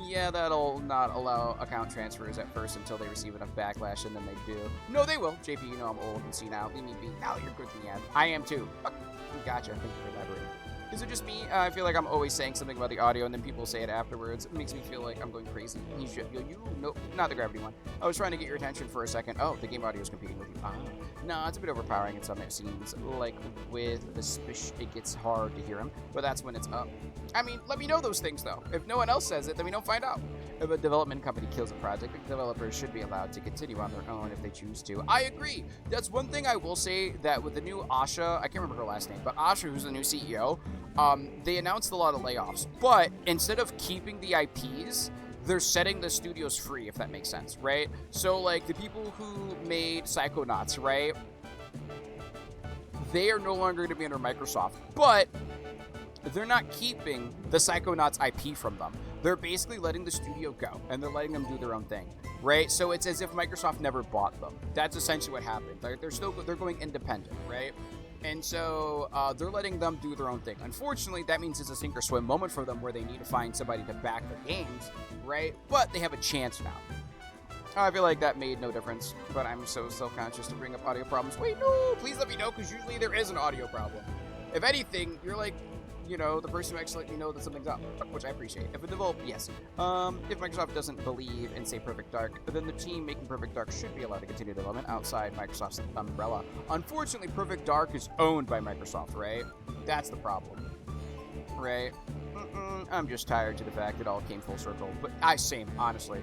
Yeah, that'll not allow account transfers at first until they receive enough backlash, and then they do. No, they will. JP, you know I'm old and senile. Leave me be. Now you're good to me, I am too. Gotcha. Thank you for elaborating. Is it just me? I feel like I'm always saying something about the audio, and then people say it afterwards. It makes me feel like I'm going crazy. Nope, not the gravity one. I was trying to get your attention for a second. Oh, the game audio is competing with you. No, it's a bit overpowering in some scenes. Like with the spish, it gets hard to hear him, but that's when it's up. I mean, let me know those things though. If no one else says it, then we don't find out. If a development company kills a project, the developers should be allowed to continue on their own if they choose to. I agree. That's one thing I will say, that with the new Asha, I can't remember her last name, but Asha, who's the new CEO, they announced a lot of layoffs. But instead of keeping the IPs, they're setting the studios free, if that makes sense, right? So, like, the people who made Psychonauts, right? They are no longer going to be under Microsoft, but they're not keeping the Psychonauts IP from them. They're basically letting the studio go, and they're letting them do their own thing, right? So it's as if Microsoft never bought them. That's essentially what happened. They're going independent, right? And so they're letting them do their own thing. Unfortunately, that means it's a sink or swim moment for them where they need to find somebody to back their games, right? But they have a chance now. I feel like that made no difference, but I'm so self-conscious to bring up audio problems. Wait, no, please let me know, because usually there is an audio problem. If anything, you're like, you know, the person who actually let me know that something's up, which I appreciate. If a developer, yes. If Microsoft doesn't believe in, say, Perfect Dark, then the team making Perfect Dark should be allowed to continue development outside Microsoft's umbrella. Unfortunately, Perfect Dark is owned by Microsoft, right? That's the problem, right? I'm just tired to the fact it all came full circle, but same, honestly.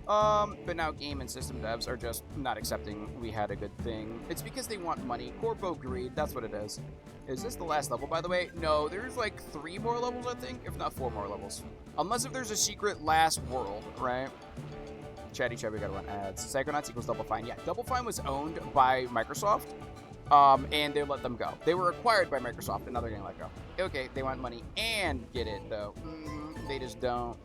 But now game and system devs are just not accepting we had a good thing. It's because they want money. Corpo greed, that's what it is. Is this the last level, by the way? No, there's like 3 more levels, I think, if not 4 more levels. Unless if there's a secret last world, right? Chatty Chubby gotta run ads. Psychonauts equals Double Fine. Yeah, Double Fine was owned by Microsoft, and they let them go. They were acquired by Microsoft, and now they're gonna let go. Okay, they want money and get it, though. They just don't.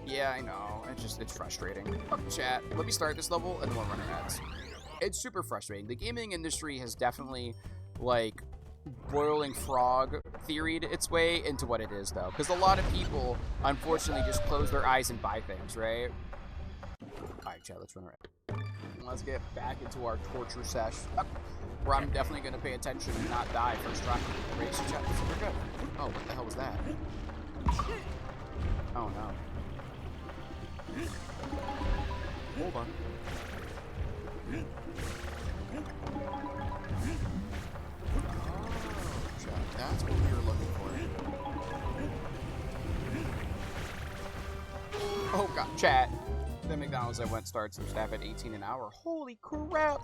Yeah, I know. It's frustrating. Chat, let me start this level, and then we'll run our ads. It's super frustrating. The gaming industry has definitely, like, boiling frog theoried its way into what it is, though. Because a lot of people, unfortunately, just close their eyes and buy things, right? Alright, chat, let's run our ad. Let's get back into our torture sesh, where I'm definitely going to pay attention and not die first try. Race chat, super good. Oh, what the hell was that? Oh, no. Hold on. Oh, chat, that's what we were looking for. Oh god, chat. The McDonald's I went starts their staff at 18 an hour. Holy crap!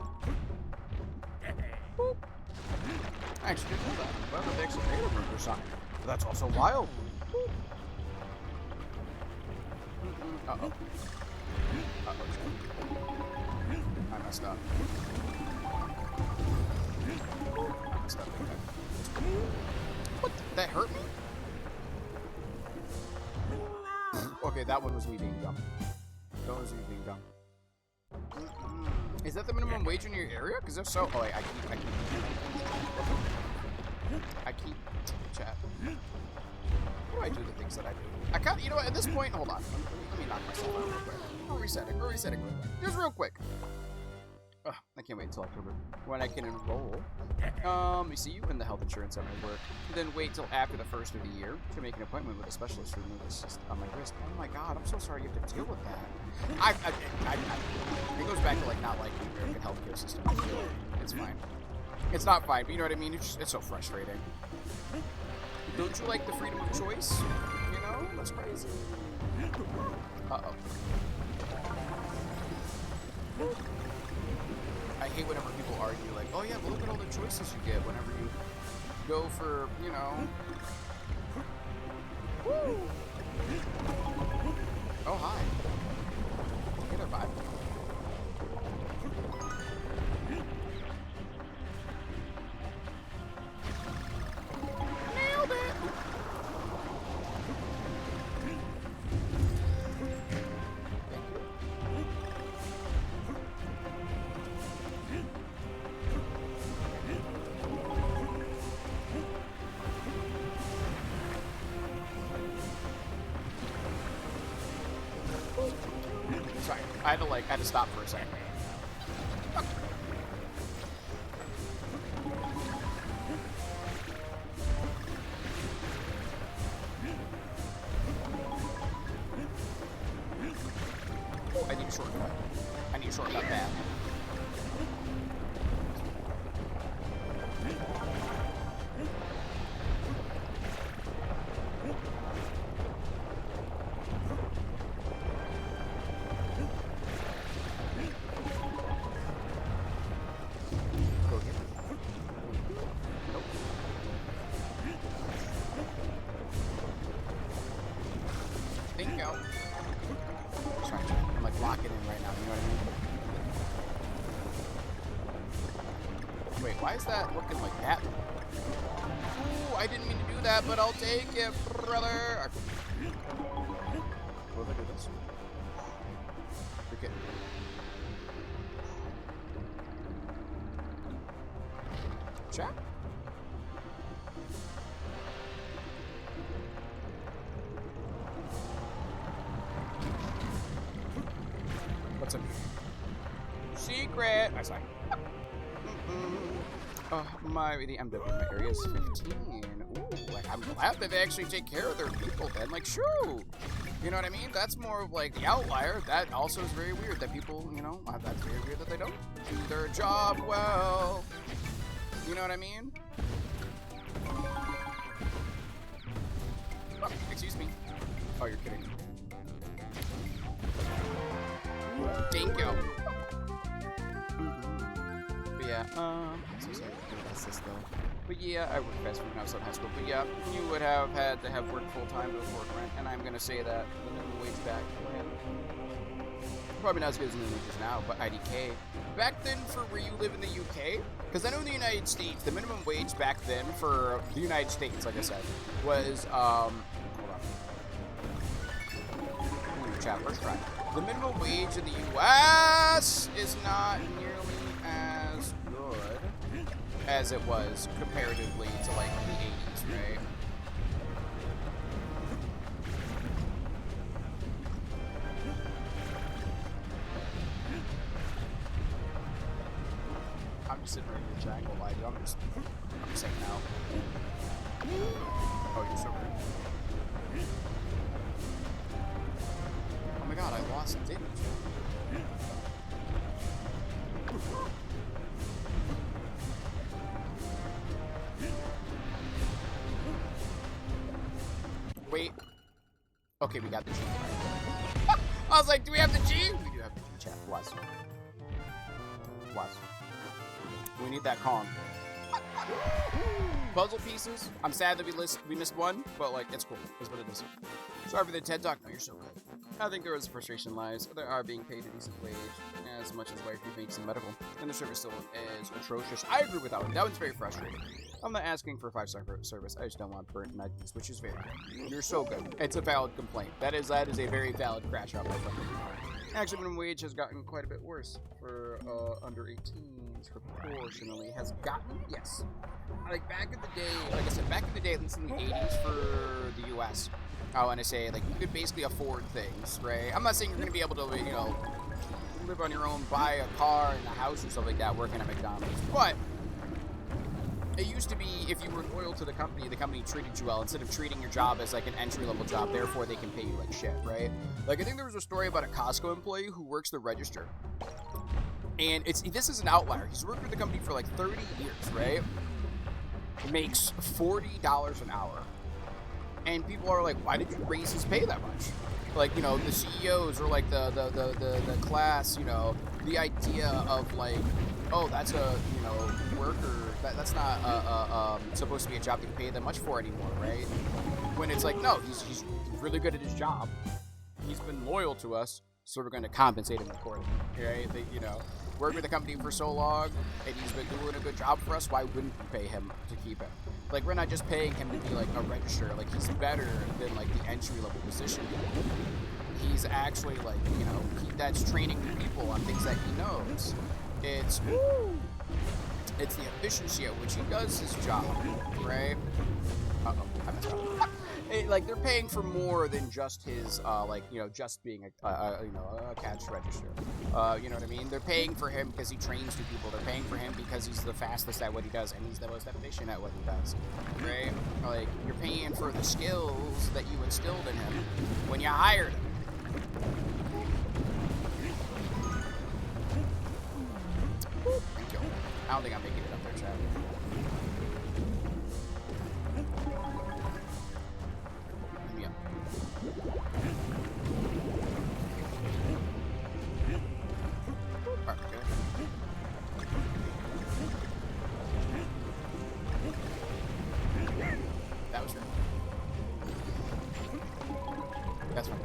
Boop. I actually didn't know that. Well, they actually paid a burger sign. But that's also wild. Boop. Uh-oh. Uh-oh, I messed up. I messed up. What? That hurt me? Okay, that one was me being dumb. That was me being dumb. Is that the minimum wage in your area? Because if so, oh wait, I keep chat. How do I do the things that I do? I can't, you know what, at this point, hold on. Let me knock myself out real quick. We're resetting real quick. Just real quick. Ugh, I can't wait until October when I can enroll. You see you in the health insurance at my work. Then wait till after the first of the year to make an appointment with a specialist to remove this cyst on my wrist. Oh my god, I'm so sorry you have to deal with that. It goes back to like not liking the American healthcare system. It's fine. It's not fine, but you know what I mean? It's so frustrating. Don't you like the freedom of choice? You know? That's crazy. Uh-oh. I hate whenever people argue like, oh yeah, but look at all the choices you get whenever you go for, you know. Woo! Oh, hi. Get a vibe. Nailed it! Sorry, I had to stop for a second. Oh, I need a shortcut. I need a shortcut bad. I'm like locking in right now, you know what I mean? Wait, why is that looking like that? Ooh, I didn't mean to do that, but I'll take it, brother. What if I do this? Okay. Chat? What's in here? Secret! I sorry. Oh, the MW in my area is 15. Ooh, like, I'm glad that they actually take care of their people then. Like, shoot! You know what I mean? That's more of like the outlier. That also is very weird that people, you know, that's very weird that they don't do their job well. You know what I mean? Oh, excuse me. Oh, you're kidding. Dingo. But yeah, so sorry to assist though. But yeah, I work fast food when I was in high school. But yeah, you would have had to have worked full time to afford rent, and I'm gonna say that the minimum wage back when, probably not as good as minimum wage is now, but IDK back then for where you live in the UK, because I know in the United States the minimum wage back then for the United States, like I said, was hold on. Chat, first try. The minimum wage in the U.S. is not nearly as good as it was comparatively to like the 80s, right? I'm just sitting right here chatting, I won't lie to you. I'm just hanging out. Oh, you're so rude. Oh my god, I lost it. Wait. Okay, we got the G. I was like, do we have the G? We do have the G, chat. Was. We need that Kong. Puzzle pieces. I'm sad that we missed one, but like, it's cool. That's what it is. Sorry for the TED Talk. No, you're so good. I think there is frustration lies. They are being paid a decent wage, as much as life makes in medical, and the service still is atrocious. I agree with that one. That one's very frustrating. I'm not asking for a 5-star service. I just don't want burnt nuggets, which is very good. You're so good. It's a valid complaint. That is a very valid crash out, my friend. Actually, minimum wage has gotten quite a bit worse for under 18s proportionally. Has gotten, yes. Like back in the day, like I said, back in the day, at least in the 80s for the U.S., I want to say, like, you could basically afford things, right? I'm not saying you're going to be able to, you know, live on your own, buy a car and a house or something like that working at McDonald's, but it used to be if you were loyal to the company treated you well instead of treating your job as like an entry-level job, therefore they can pay you like shit, right? Like I think there was a story about a Costco employee who works the register. And this is an outlier. He's worked with the company for like 30 years, right? Makes $40 an hour. And people are like, why did you raise his pay that much? Like, you know, the CEOs or like the class, you know, the idea of like, oh, that's a, you know, worker, that's not supposed to be a job that you pay that much for anymore, right? When it's like, no, he's really good at his job. He's been loyal to us, so we're going to compensate him accordingly, right? They, you know, worked with the company for so long, and he's been doing a good job for us, why wouldn't we pay him to keep him? Like, we're not just paying him to be like a registrar, like he's better than like the entry-level position. He's actually like, you know, that's training people on things that he knows. It's the efficiency at which he does his job, right? Uh-oh, I messed up. Like, they're paying for more than just his, like, you know, just being a cash register. You know what I mean? They're paying for him because he trains new people. They're paying for him because he's the fastest at what he does, and he's the most efficient at what he does, right? Like, you're paying for the skills that you instilled in him when you hired him. Thank you. I don't think I'm making it up there, Chad. Let me up. Alright, good. That was good. That's fine.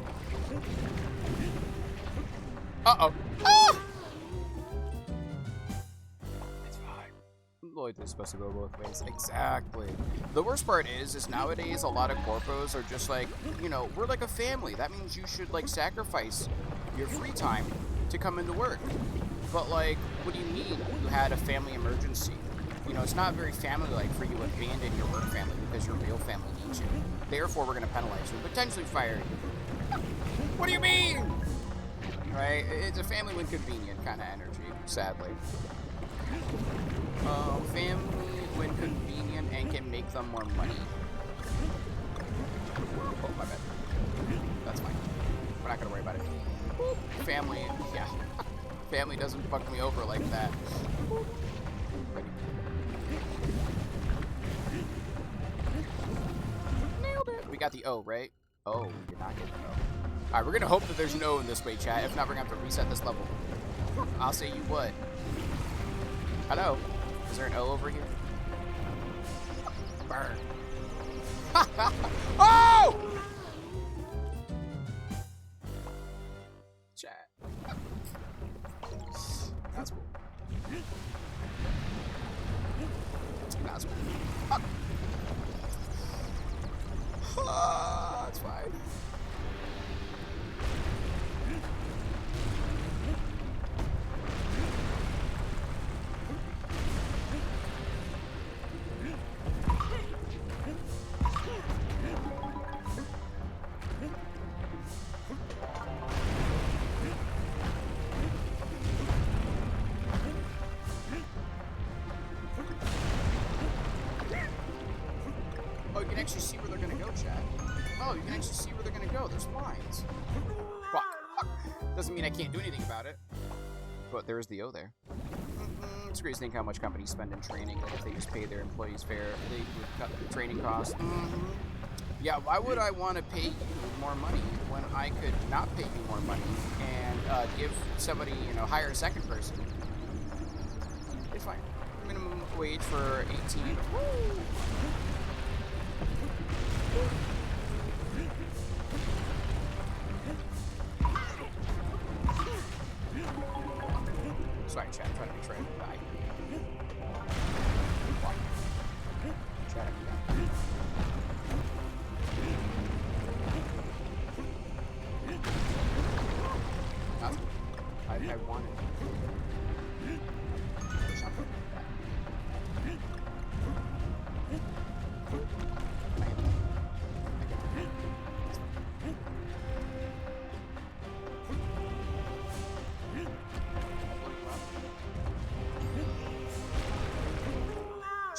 Uh-oh. Ah! Loyalty is supposed to go both ways. Exactly. The worst part is nowadays a lot of corpos are just like, you know, we're like a family. That means you should like sacrifice your free time to come into work. But like, what do you mean you had a family emergency? You know, it's not very family-like for you to abandon your work family because your real family needs you. Therefore, we're going to penalize you and potentially fire you. What do you mean? Right? It's a family when convenient kind of energy, sadly. Family when convenient and can make them more money. Oh, my bad. That's fine. We're not gonna worry about it. Family, yeah. Family doesn't fuck me over like that. Nailed it. We got the O, right? Oh, we did not get the O. Alright, we're gonna hope that there's no in this way, chat. If not, we're gonna have to reset this level. I'll say you what. Hello? Is there an O over here? Burn. Oh! Chat. That's cool. That's cool. That's fine. You can actually see where they're gonna go, chat. Oh, you can actually see where they're gonna go. There's lines. Fuck. Doesn't mean I can't do anything about it. But there is the O there. It's crazy to think how much companies spend in training. Like if they just pay their employees fair, they would cut the training costs. Yeah, why would I want to pay you more money when I could not pay you more money and give somebody, you know, hire a second person? It's fine. Minimum wage for 18. Woo! Sorry, chat. I'm trying to be trained. Bye. Chat. That's cool.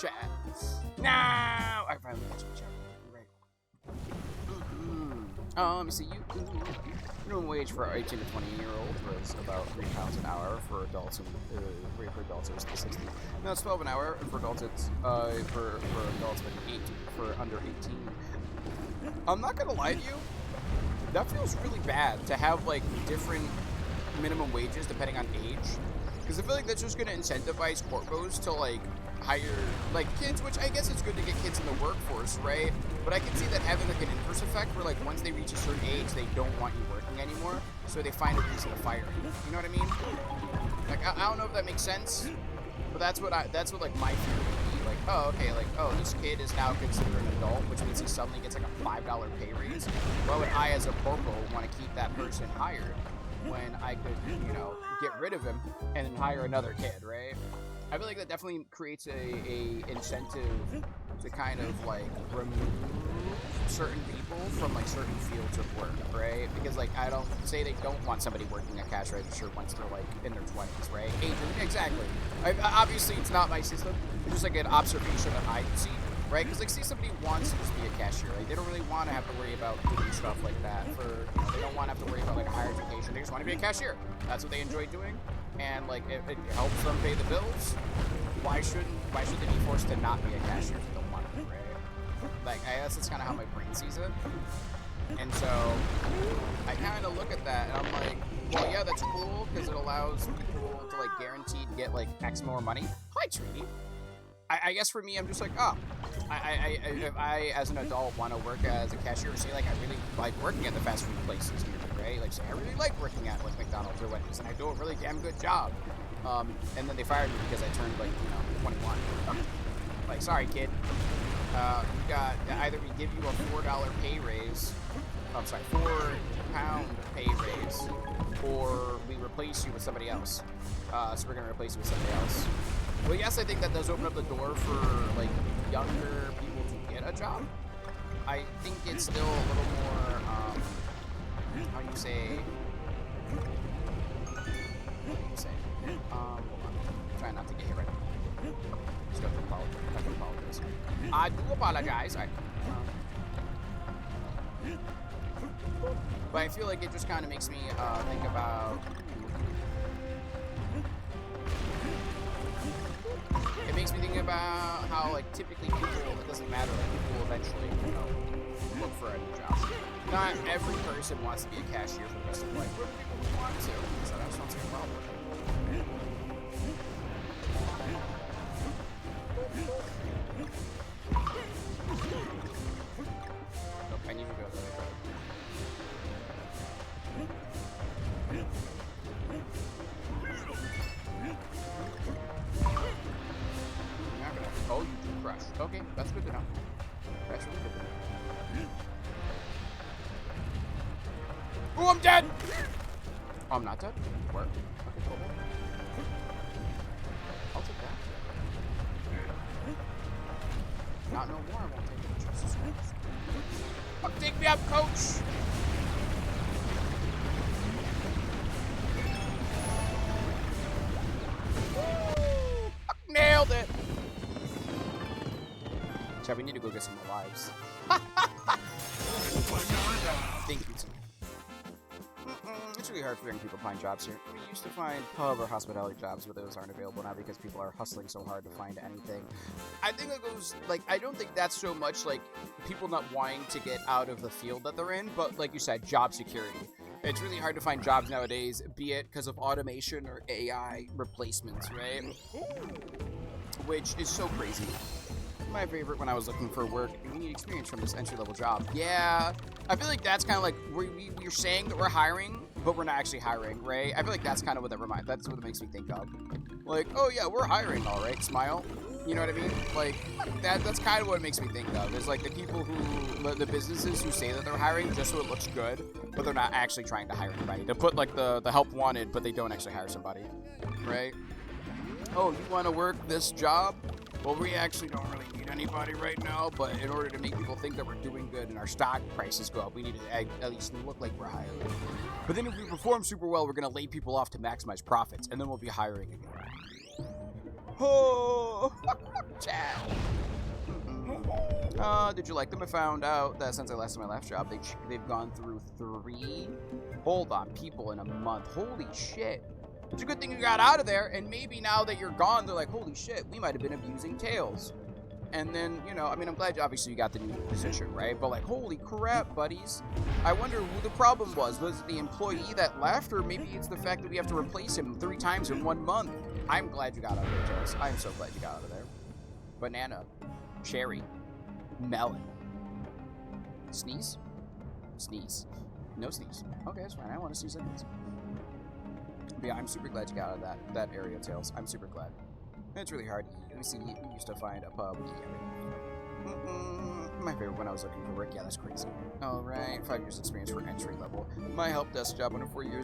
chat. No! I finally got you, chat. Right. Let me see. Minimum wage for 18 to 20-year-old was about £3 an hour. For adults, for adults it was 60. No, it's 12 an hour. And for adults, it's for adults, but 8 for under 18. I'm not gonna lie to you. That feels really bad to have like different minimum wages depending on age, because I feel like that's just gonna incentivize corpos to like hire like kids, which I guess it's good to get kids in the workforce, right? But I can see that having like an inverse effect where like once they reach a certain age, they don't want you working anymore, so they find a reason to fire you. You know what I mean? Like I don't know if that makes sense, but that's what like my fear would be. Like, oh, okay, like, oh, this kid is now considered an adult, which means he suddenly gets like a $5 pay raise. Why would I, as a corpo, want to keep that person hired when I could, you know, get rid of him and then hire another kid, right? I feel like that definitely creates a incentive to kind of like remove certain people from like certain fields of work, right? Because like I don't say they don't want somebody working a cash register once they're like in their 20s, right? Exactly. Obviously, it's not my system. It's just like an observation that I see, right? Because like, see, somebody wants to just be a cashier, right? They don't really want to have to worry about doing stuff like that. They don't want to have to worry about like a higher education. They just want to be a cashier. That's what they enjoy doing, and like it helps them pay the bills. Why should they be forced to not be a cashier if they don't want to, right? Like, I guess that's kind of how my brain sees it. And so I kind of look at that and I'm like, well, yeah, that's cool because it allows people to like guaranteed get like X more money. Hi, Trini. I guess for me, I'm just like, oh, if I as an adult want to work as a cashier, say like I really like working at the fast food places here, right? Like say I really like working at like McDonald's or Wendy's, and I do a really damn good job. And then they fired me because I turned like 21. Like, sorry, kid. You got either we give you a $4 pay raise. I'm sorry, £4 pay raise, or we replace you with somebody else. So we're gonna replace you with somebody else. Well, yes, I think that does open up the door for like younger people to get a job. I think it's still a little more, how do you say? Hold on. I'm trying not to get hit right now. Just have to apologize. I do apologize. But I feel like it just kind of makes me think about. It makes me think about how, like, typically people, it doesn't matter, like, people eventually, you know, look for a new job. Not every person wants to be a cashier for the rest of their life, but people want to. So that's not a problem. Nope, I need to go there. Oh, you do crush. Okay, that's good to know. That's really good to know. Oh, I'm dead! Oh, I'm not dead? Where? Okay, cool. I'll take that. Not no more, I won't take it. Jesus Christ. Oh, take me up, coach! Woo! Nailed it! Chad, we need to go get some more lives. Thank you, Tim. It's really hard figuring people find jobs here. We used to find pub or hospitality jobs, but those aren't available now because people are hustling so hard to find anything. I think it goes, like, I don't think that's so much, like, people not wanting to get out of the field that they're in, but, like you said, job security. It's really hard to find jobs nowadays, be it because of automation or AI replacements, right? Which is so crazy. My favorite when I was looking for work, we need experience from this entry-level job. Yeah, I feel like that's kind of like we're saying that we're hiring, but we're not actually hiring, right? I feel like that's kind of what that's what it makes me think of. Like, oh yeah, we're hiring, all right, smile. You know what I mean? Like, that's kind of what it makes me think of. Is like the people who, the businesses who say that they're hiring just so it looks good, but they're not actually trying to hire anybody. They put like the help wanted, but they don't actually hire somebody, right? Oh, you want to work this job? Well, we actually don't really need anybody right now, but in order to make people think that we're doing good and our stock prices go up, we need to at least look like we're hiring. But then if we perform super well, we're going to lay people off to maximize profits, and then we'll be hiring again. Oh, Chat. Did you like them? I found out that since I last my last job, they've gone through 3 people in a month. Holy shit. It's a good thing you got out of there, and maybe now that you're gone, they're like, holy shit, we might have been abusing Tails. And then, you know, I mean, I'm glad obviously you got the new position, right? But like, holy crap, buddies. I wonder who the problem was. Was it the employee that left, or maybe it's the fact that we have to replace him 3 times in 1 month? I'm glad you got out of there, Tails. I'm so glad you got out of there. Banana. Cherry. Melon. Sneeze? Sneeze. No sneeze. Okay, that's fine. I want to sneeze anyways. But yeah, I'm super glad you got out of that area, Tails. I'm super glad. It's really hard. We used to find a pub. My favorite when I was looking for work. Yeah, that's crazy. Alright, 5 years experience for entry level. My help desk job on a 4-year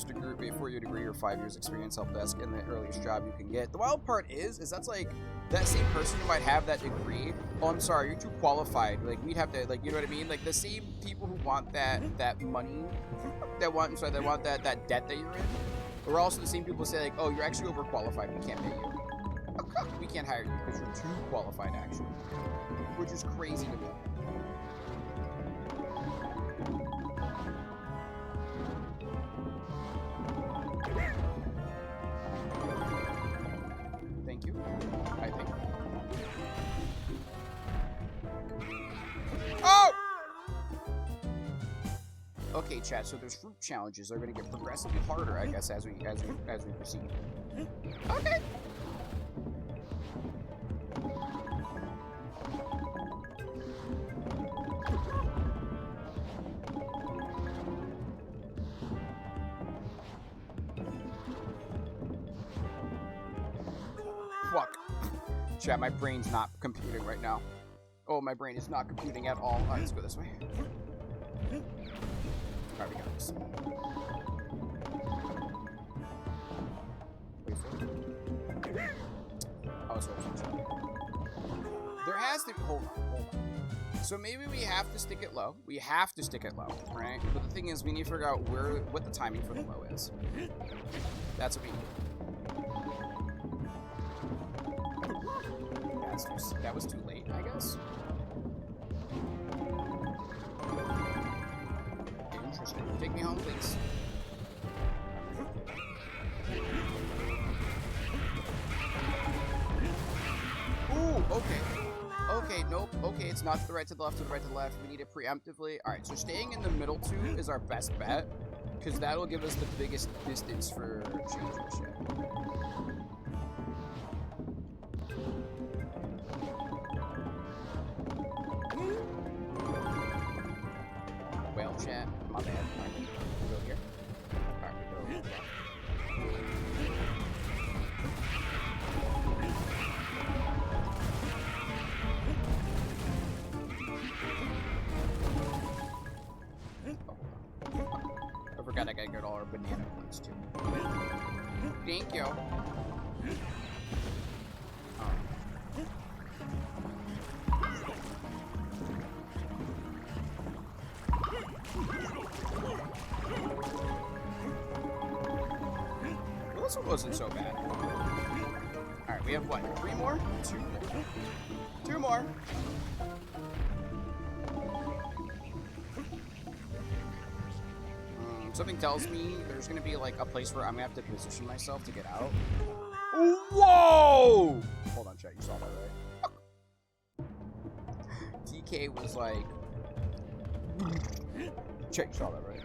degree or 5 years experience help desk in the earliest job you can get. The wild part is that's like that same person who might have that degree. Oh, I'm sorry, you're too qualified. Like we'd have to, like, you know what I mean? Like the same people who want that money, that want that debt that you're in, are also the same people who say like, oh, you're actually overqualified. We can't pay you. We can't hire you because you're too qualified, actually. Which is crazy to me. Thank you. I think. Oh! Okay, chat. So there's fruit challenges. They're going to get progressively harder, I guess, as we proceed. Okay. Fuck. Chat, my brain's not computing right now. Oh, my brain is not computing at all. Alright, let's go this way. Alright, we got this. Wait for it. Oh, so there has to be. Hold on. So maybe we have to stick it low. We have to stick it low, right? But the thing is, we need to figure out what the timing for the low is. That's what we need. That was too late, I guess. Interesting. Take me home, please. Ooh, okay. Okay, nope. Okay, it's not to the right, to the left, to the right, to the left. We need it preemptively. Alright, so staying in the middle 2 is our best bet, because that'll give us the biggest distance for changing shit. Well, chat, my bad. Alright, we go here. Alright, we go here. I forgot I gotta get all our banana points too. Thank you. Well, this one wasn't so bad. Alright, we have what? 3 more? 2 more. 2 more. Something tells me there's gonna be like a place where I'm gonna have to position myself to get out. Whoa! Hold on, chat. You saw that, right? TK was like, chat. You saw that, right?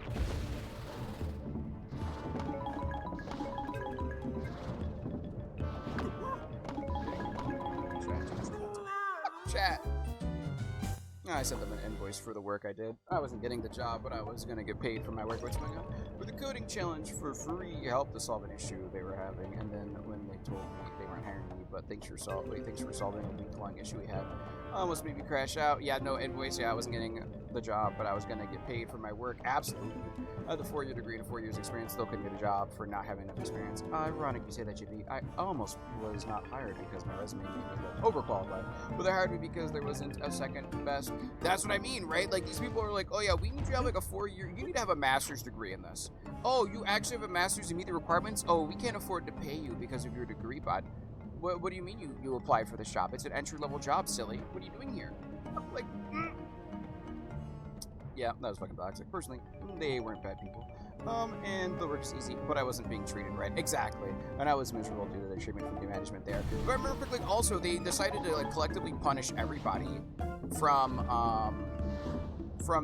Chat. I sent them an invoice for the work I did. I wasn't getting the job, but I was going to get paid for my work. What's going on? With the coding challenge for free help to solve an issue they were having. And then when they told me they weren't hiring me, but thanks for solving a week-long issue we had. Almost made me crash out. Yeah, no invoice. Yeah, I wasn't getting the job, but I was going to get paid for my work. Absolutely. I had a 4-year degree and 4 years experience. Still couldn't get a job for not having enough experience. Ironic you say that, JP. I almost was not hired because my resume made me look overqualified. But they hired me because there wasn't a second best. That's what I mean, right? Like, these people are like, oh yeah, we need you to have like a 4-year, you need to have a master's degree in this. Oh, you actually have a master's and meet the requirements? Oh, we can't afford to pay you because of your degree, bud. What do you mean you applied for this job? It's an entry-level job, silly. What are you doing here? Like, yeah, that was fucking toxic. Personally, they weren't bad people. And the work's easy, but I wasn't being treated right. Exactly. And I was miserable due to their treatment from the management there. If I remember correctly, also, they decided to, like, collectively punish everybody from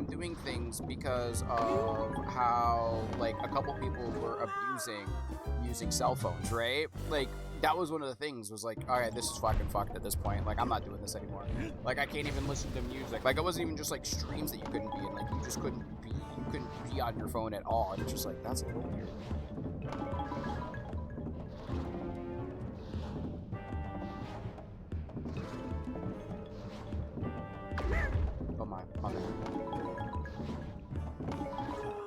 doing things because of how, like, a couple people were using cell phones, right? Like, that was one of the things, was like, alright, this is fucking fucked at this point. Like, I'm not doing this anymore. Like, I can't even listen to music. Like, it wasn't even just, like, streams that you couldn't be in. Like, you just couldn't be on your phone at all. And it's just like, that's a little weird. Oh, my bad.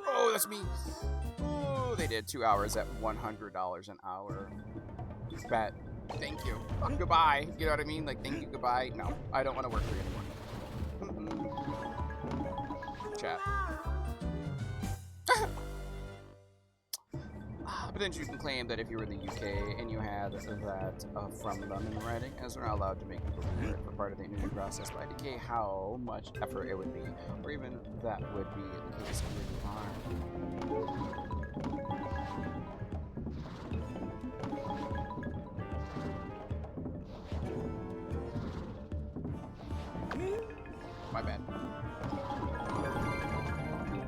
Oh, that's me. Oh, they did 2 hours at $100 an hour. Bet. Thank you. Goodbye. You know what I mean? Like, thank you, goodbye. No, I don't want to work for you anymore. Chat. But then you can claim that if you were in the UK and you had that from them in writing, as they're not allowed to make people work for part of the interview process, but I indicate how much effort it would be, or even that would be the case with you are. My bad.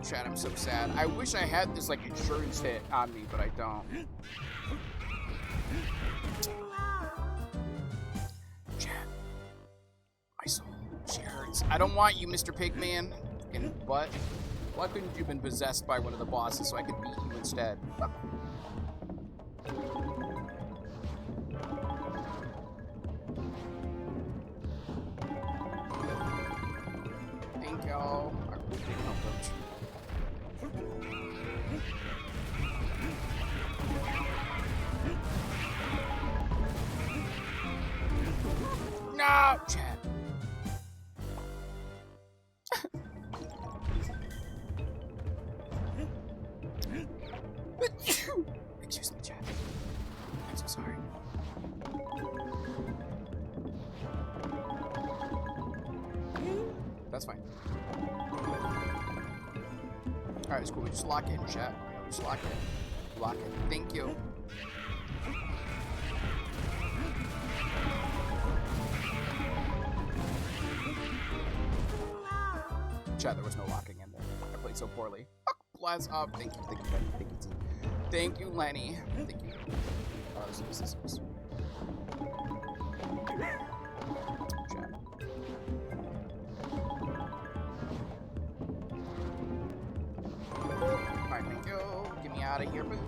Chat, I'm so sad. I wish I had this, like, insurance hit on me, but I don't. Chat. My soul. She hurts. I don't want you, Mr. Pigman. Fucking butt. Why couldn't you have been possessed by one of the bosses so I could beat you instead? Thank y'all. I really didn't help coach. No, chat. Excuse me, chat. I'm so sorry. That's fine. Alright, it's cool. We just lock in, chat. Just lock in. Lock in. Thank you. Chat, there was no locking in there. I played so poorly. Blast up. Thank you, Lenny. Thank you, team. Thank you, Lenny. Thank you. This is chat. Alright, thank you. Get me out of here, but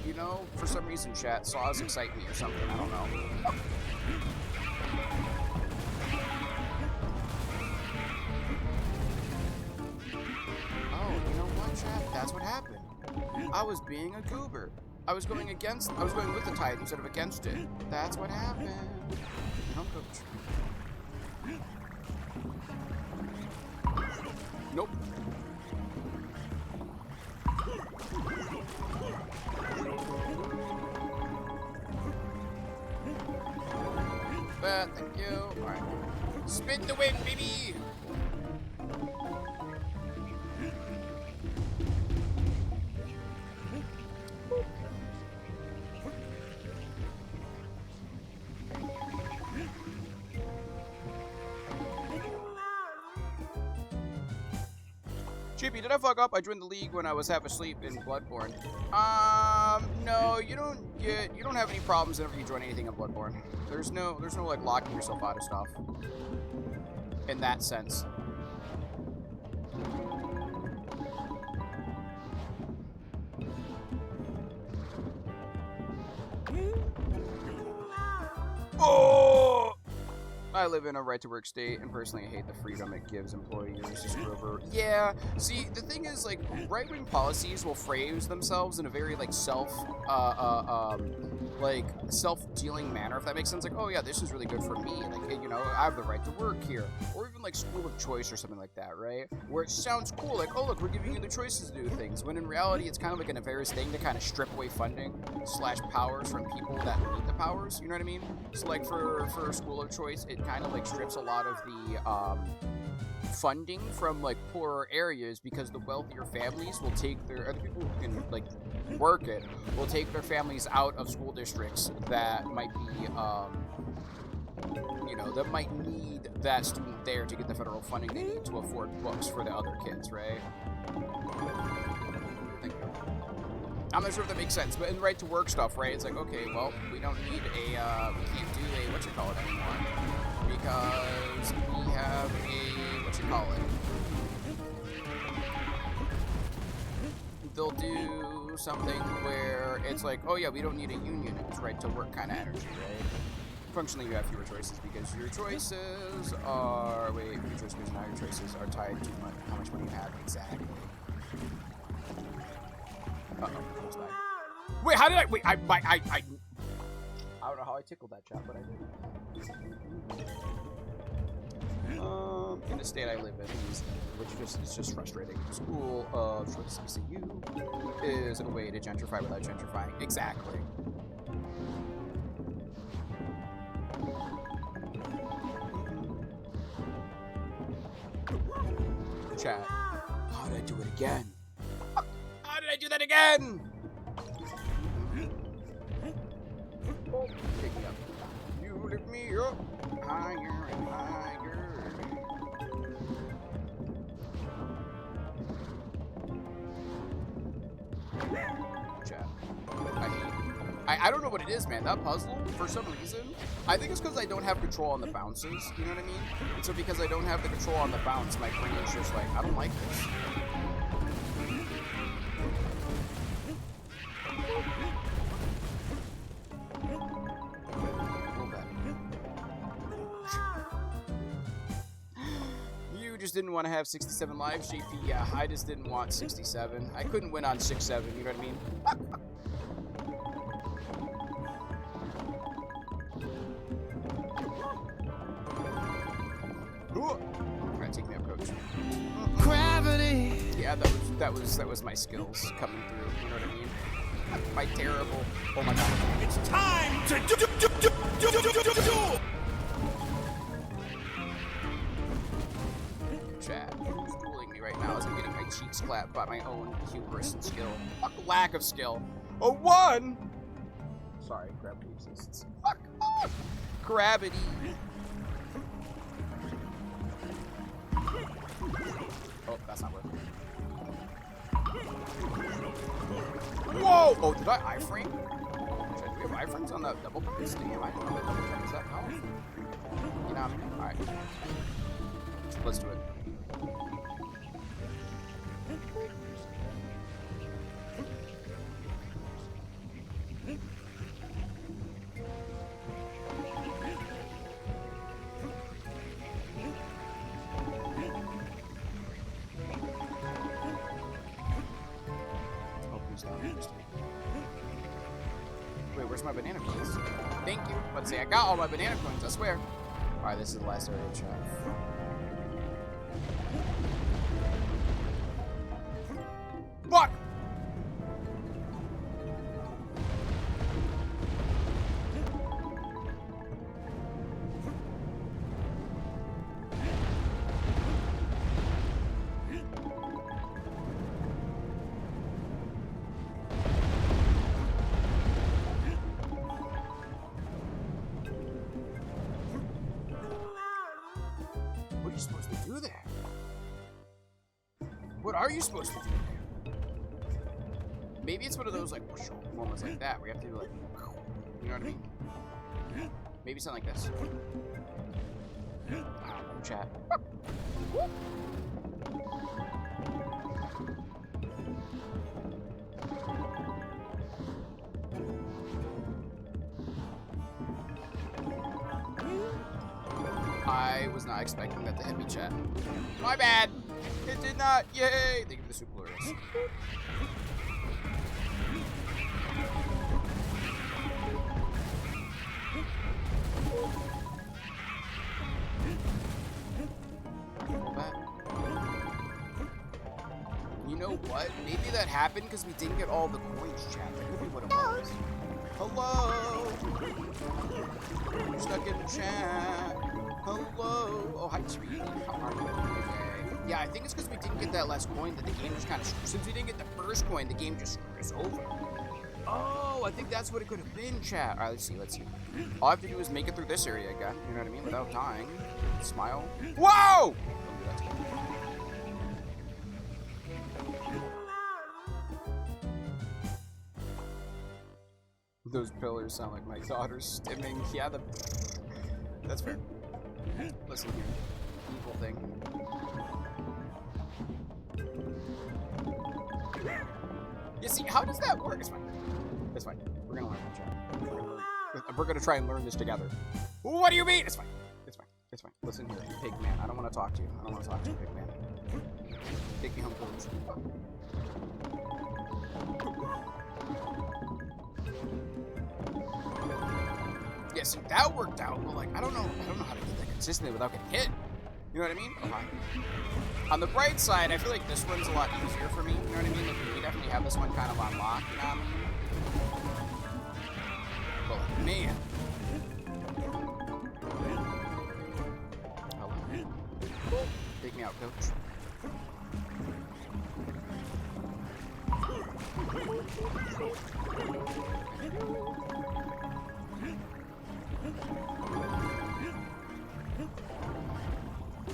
you know, for some reason, chat, saws excite me or something. I don't know. That's what happened. I was being a goober. I was going with the tide instead of against it. That's what happened. No, coach. Nope. But thank you. Alright. Spin the win, baby! Chippy, did I fuck up? I joined the league when I was half asleep in Bloodborne. No, you don't have any problems whenever you join anything in Bloodborne. There's no like locking yourself out of stuff. In that sense. Oh! I live in a right-to-work state, and personally I hate the freedom it gives employers to screw over. Yeah, see, the thing is, like, right-wing policies will phrase themselves in a very, like, self-dealing manner, if that makes sense. Like, oh yeah, this is really good for me. Like, you know, I have the right to work here. Or even, like, school of choice or something like that, right? Where it sounds cool, like, oh, look, we're giving you the choices to do things. When in reality, it's kind of like a nefarious thing to kind of strip away funding / powers from people that need the powers, you know what I mean? So, like, for school of choice, it kind of, like, strips a lot of the, funding from, like, poorer areas because the wealthier families will take or the people who can, like, work it will take their families out of school districts that might be, you know, that might need that student there to get the federal funding they need to afford books for the other kids, right? Thank you. I'm not sure if that makes sense, but in right to work stuff, right? It's like, okay, well, we don't need a, we can't do a, anymore, because we have a, they'll do something where it's like, oh yeah, we don't need a union, it's right to work kind of energy, right? Functionally, you have fewer choices because your choices are, your choices are tied to how much money you have, exactly. Uh-oh, wait, how did I don't know how I tickled that chat, but I did. In the state I live in, which is just frustrating. School of choice CCU is a way to gentrify without gentrifying. Exactly. Chat. How did I do it again? How did I do that again? Pick me up. You lift me up higher and higher. Chat. I don't know what it is, man. That puzzle, for some reason, I think it's because I don't have control on the bounces, you know what I mean? And so because I don't have the control on the bounce, my brain is just like, I don't like this. You just didn't want to have 67 lives, JP. Yeah, I just didn't want 67. I couldn't win on 6-7, you know what I mean? Alright, take me up, coach. Gravity. Yeah, that was my skills coming through. You know what I mean? My terrible. Oh my god! It's time to do. Chat, who's fooling me right now as I'm getting my cheeks clapped by my own hubris and skill. Lack of skill. A 1. Sorry, gravity exists. Fuck off! Gravity. Oh, that's not working. Whoa! Oh, did I iframe? Do we have iframes on the double points? Damn, I didn't know that double points that powerful. You know what I mean? Alright. Let's do it. Wait, where's my banana coins? Thank you. Let's see, I got all my banana coins, I swear. Alright, this is the last area of chat. Fuck! What are you supposed to do there? What are you supposed to do there? Maybe it's one of those, like, moments like that, where you have to do, like, you know what I mean? Maybe something like this. I don't know, chat. I was not expecting that to hit me, chat. My bad. It did not. Yay. Thank you for the super glorious. You know what? Maybe that happened because we didn't get all the coins, chat. That could be what it was. Hello? You're stuck in the chat. Hello? Oh, hi, Tweety. How are you? Okay. Yeah, I think it's because we didn't get that last coin that the game just kind of... Since we didn't get the first coin, the game just screwed us over. Oh, I think that's what it could have been, chat. All right, let's see. All I have to do is make it through this area again. You know what I mean? Without dying. Smile. Whoa! Those pillars sound like my daughter's stimming. Yeah, that's fair. Listen here. Evil thing. You see, how does that work? It's fine. It's fine. We're gonna learn that. We're gonna try and learn this together. What do you mean? It's fine. It's fine. It's fine. Listen here, pig man. I don't want to talk to you. I don't want to talk to you, pig man. Take me home, please. Yeah, see, that worked out, but like, I don't know how to get that consistently without getting hit. You know what I mean? Okay. On the bright side, I feel like this one's a lot easier for me. You know what I mean? Like, we definitely have this one kind of on lock. You know what I mean? But man. Hello. Take me out, coach.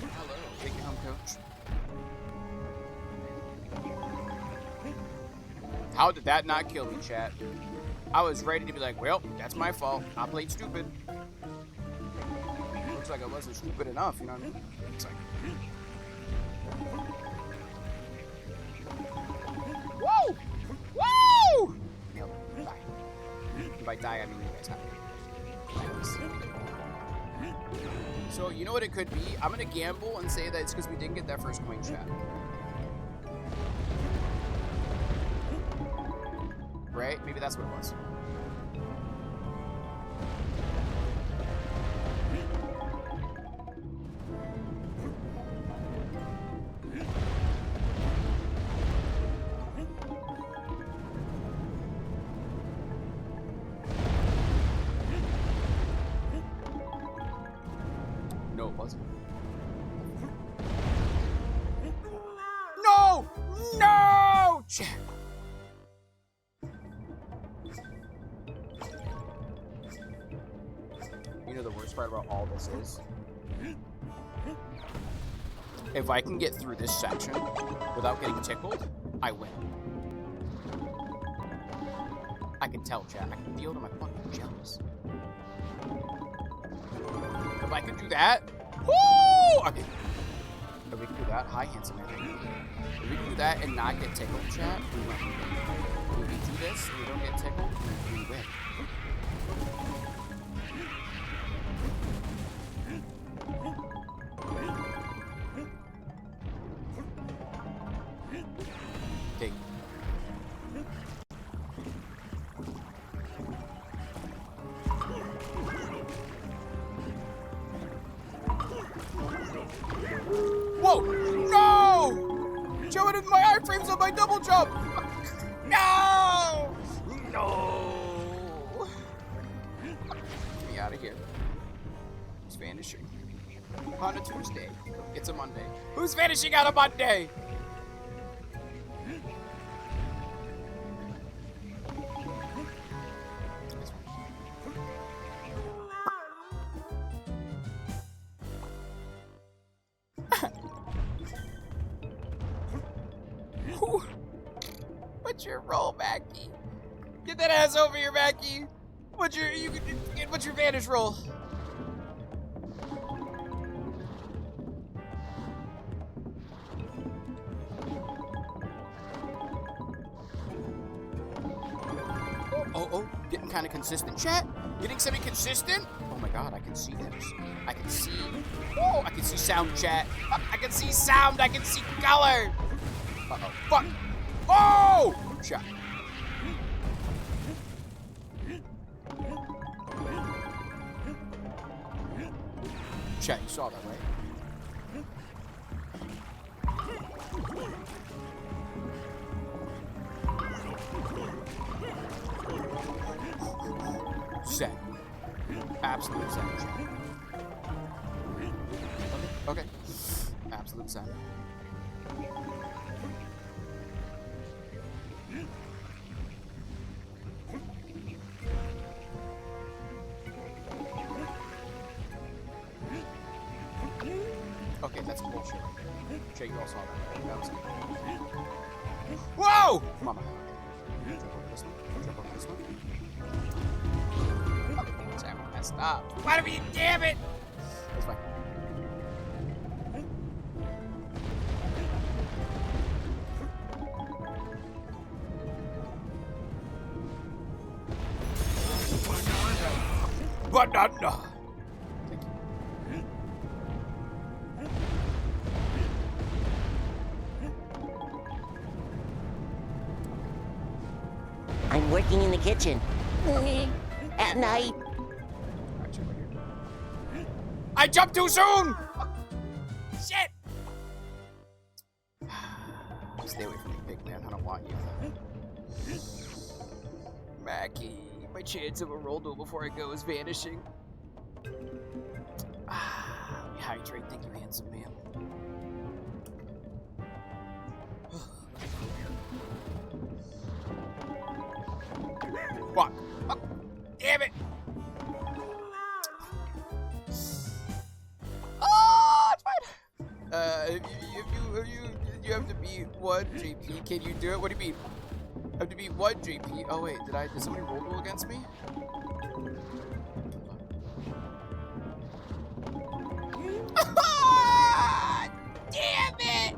Hello, take me home, coach. How did that not kill me, chat? I was ready to be like, well, that's my fault. I played stupid. Looks like I wasn't stupid enough, you know what I mean? It's like... Woo! Woo! Nailed it. Die. If I die, I mean you guys have to. So, you know what it could be? I'm gonna gamble and say that it's because we didn't get that first coin, chat. Right? Maybe that's what it was. No, it wasn't. No! No! Chat. You know the worst part about all this is? If I can get through this section without getting tickled, I win. I can tell, chat. I can feel it in my fucking jealous. If I can do that, woo! Okay. If we can do that, hi, handsome man. If we can do that and not get tickled, chat, we win. If we do this and we don't get tickled, we win. Okay. Whoa! No! Joe, it in my iframes on my double jump! No! No! Get me out of here. Who's vanishing? On a Tuesday. It's a Monday. Who's vanishing on a Monday? What's your roll, Mackie? Get that ass over here, Mackie. What's your vanish roll? Oh, getting kind of consistent, chat. Getting semi-consistent. Oh my god, I can see this. I can see. Oh, I can see sound, chat. I can see sound. I can see color. Uh-oh. Fuck. Oh! Shot. Chat, you saw that, right? Set. Absolute set. Okay. Absolute set. Okay, that's bullshit right there. Jay, you all saw that. That was good. Whoa! Mama. Jump over this one. Jump over this one. Oh, damn, I messed up. Why do you damn it? That's fine. Banana. Thank you. I'm working in the kitchen. At night. I jumped too soon! Shit! Stay away from me, big man. I don't want you. Mackie, my chance of a Roldo before I go is vanishing. Let me hydrate. Thank you, handsome man. Fuck. Fuck. Damn it. Oh, it's fine. You have to be 1 JP. Can you do it? What do you mean? I have to be 1 JP. Oh wait, did somebody roll duel against me? Damn it!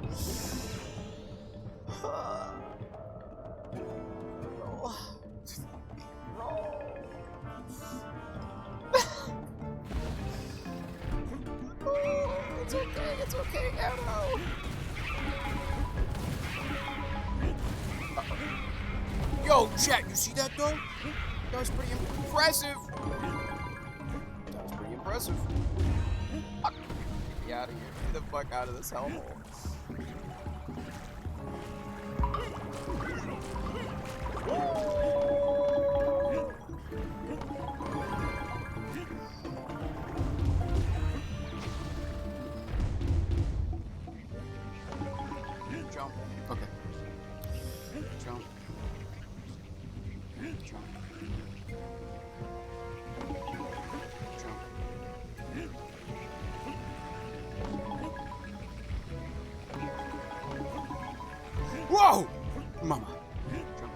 It's okay, it's okay, Arrow. Yo, chat, you see that though? That was pretty impressive. That was pretty impressive. Get me out of here. Get the fuck out of this hellhole. Jump. Okay. Jump. Jump. Jump. Whoa! Mama. Jump.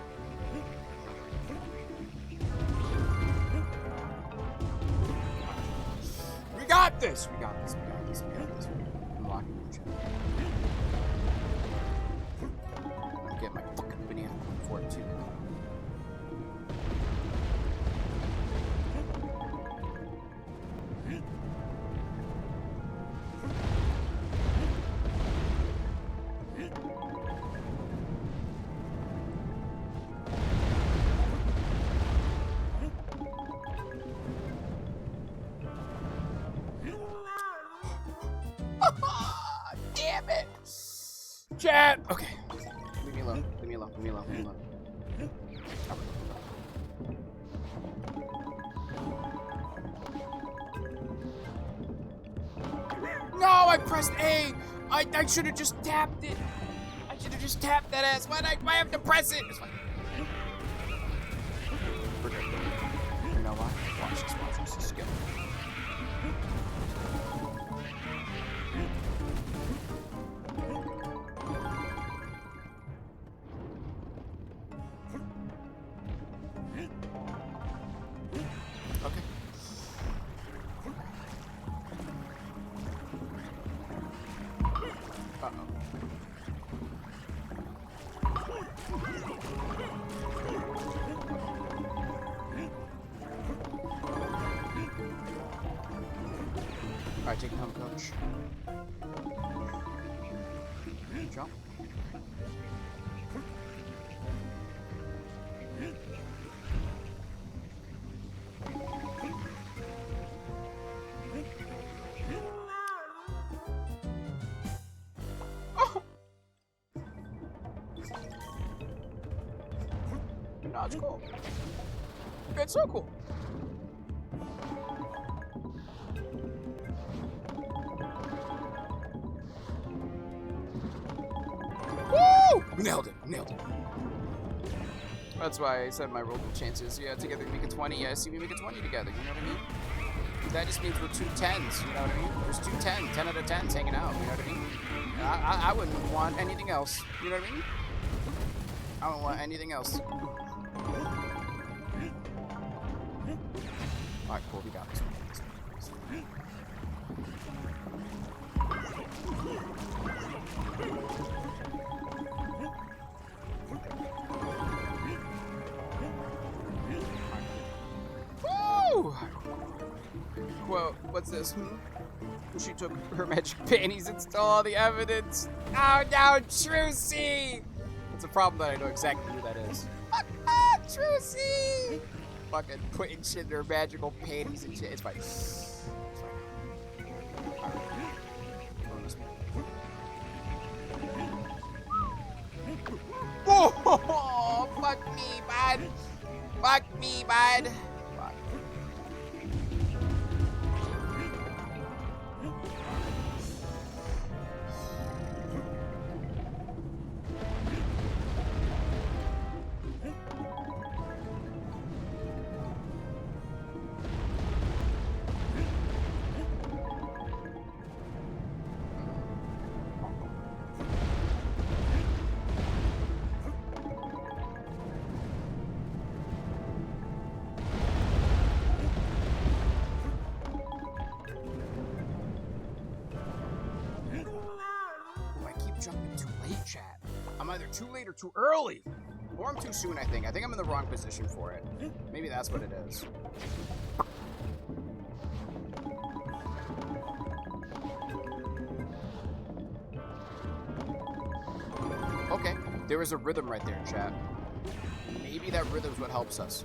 We got this! We got this. We got this. We got this. I'm locking your chat. I'm getting my fucking banana for it too. Damn it! Chat! Okay. Leave me alone. Leave me alone. Leave me alone. Leave me alone. No, I pressed A! I should have just tapped it. I should have just tapped that ass. Why have to press it? It's fine. We're good. You know what? Watch this. Watch this. This is good. Okay. Uh-oh. rush. Jump. Oh! No, it's cool. It's so cool. Woo! Nailed it. Nailed it. That's why I said my roll chances. Yeah, together we make a 20. Yeah, see, we make a 20 together. You know what I mean? That just means we're two 10s. You know what I mean? There's two 10 out of 10s hanging out. You know what I mean? I wouldn't want anything else. You know what I mean? I don't want anything else. Alright, cool. We got this one. Woo! Well, what's this? She took her magic panties and stole all the evidence. Oh no, Trucy! It's a problem that I know exactly who that is. Trucy! Fucking putting shit in her magical panties and shit. It's fine. It's fine. Oh, fuck me, bud. Fuck me, bud. Fuck. Jumping too late, chat. I'm either too late or too early. Or I'm too soon, I think. I think I'm in the wrong position for it. Maybe that's what it is. Okay, there was a rhythm right there, chat. Maybe that rhythm's what helps us.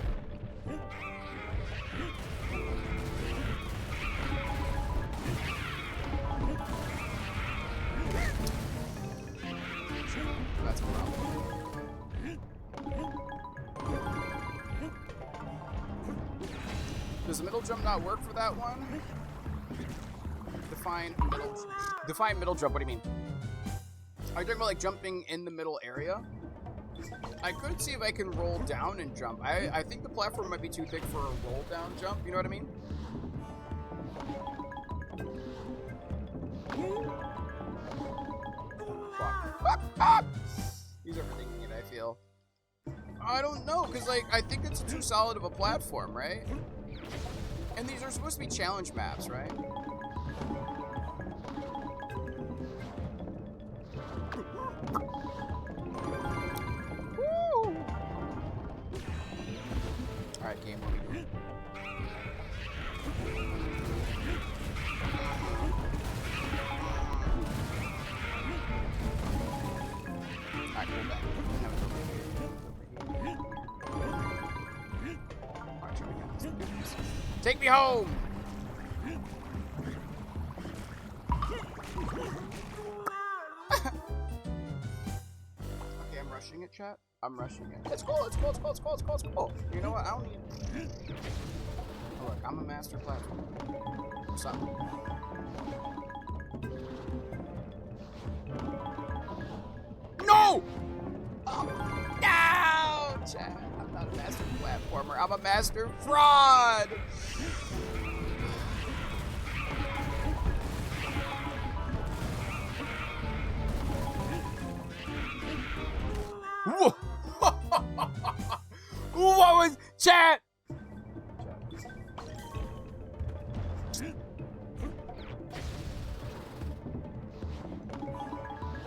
That's a problem. Does the middle jump not work for that one? Define middle jump, what do you mean? Are you talking about like jumping in the middle area? I could see if I can roll down and jump. I think the platform might be too thick for a roll down jump, you know what I mean? Fuck. He's overthinking it, I feel. I don't know, because, like, I think it's too solid of a platform, right? And these are supposed to be challenge maps, right? Woo! Alright, game, what are we doing? Alright, go back. Alright, here we go. Take me home! Okay, I'm rushing it, chat. I'm rushing it. It's cool, it's cool, it's cool, it's cool, it's cool, it's cool. You know what? I don't need... Oh, look, I'm a master platformer. What's up? No! Oh, no! Chat, I'm not a master platformer. I'm a master fraud! What was chat?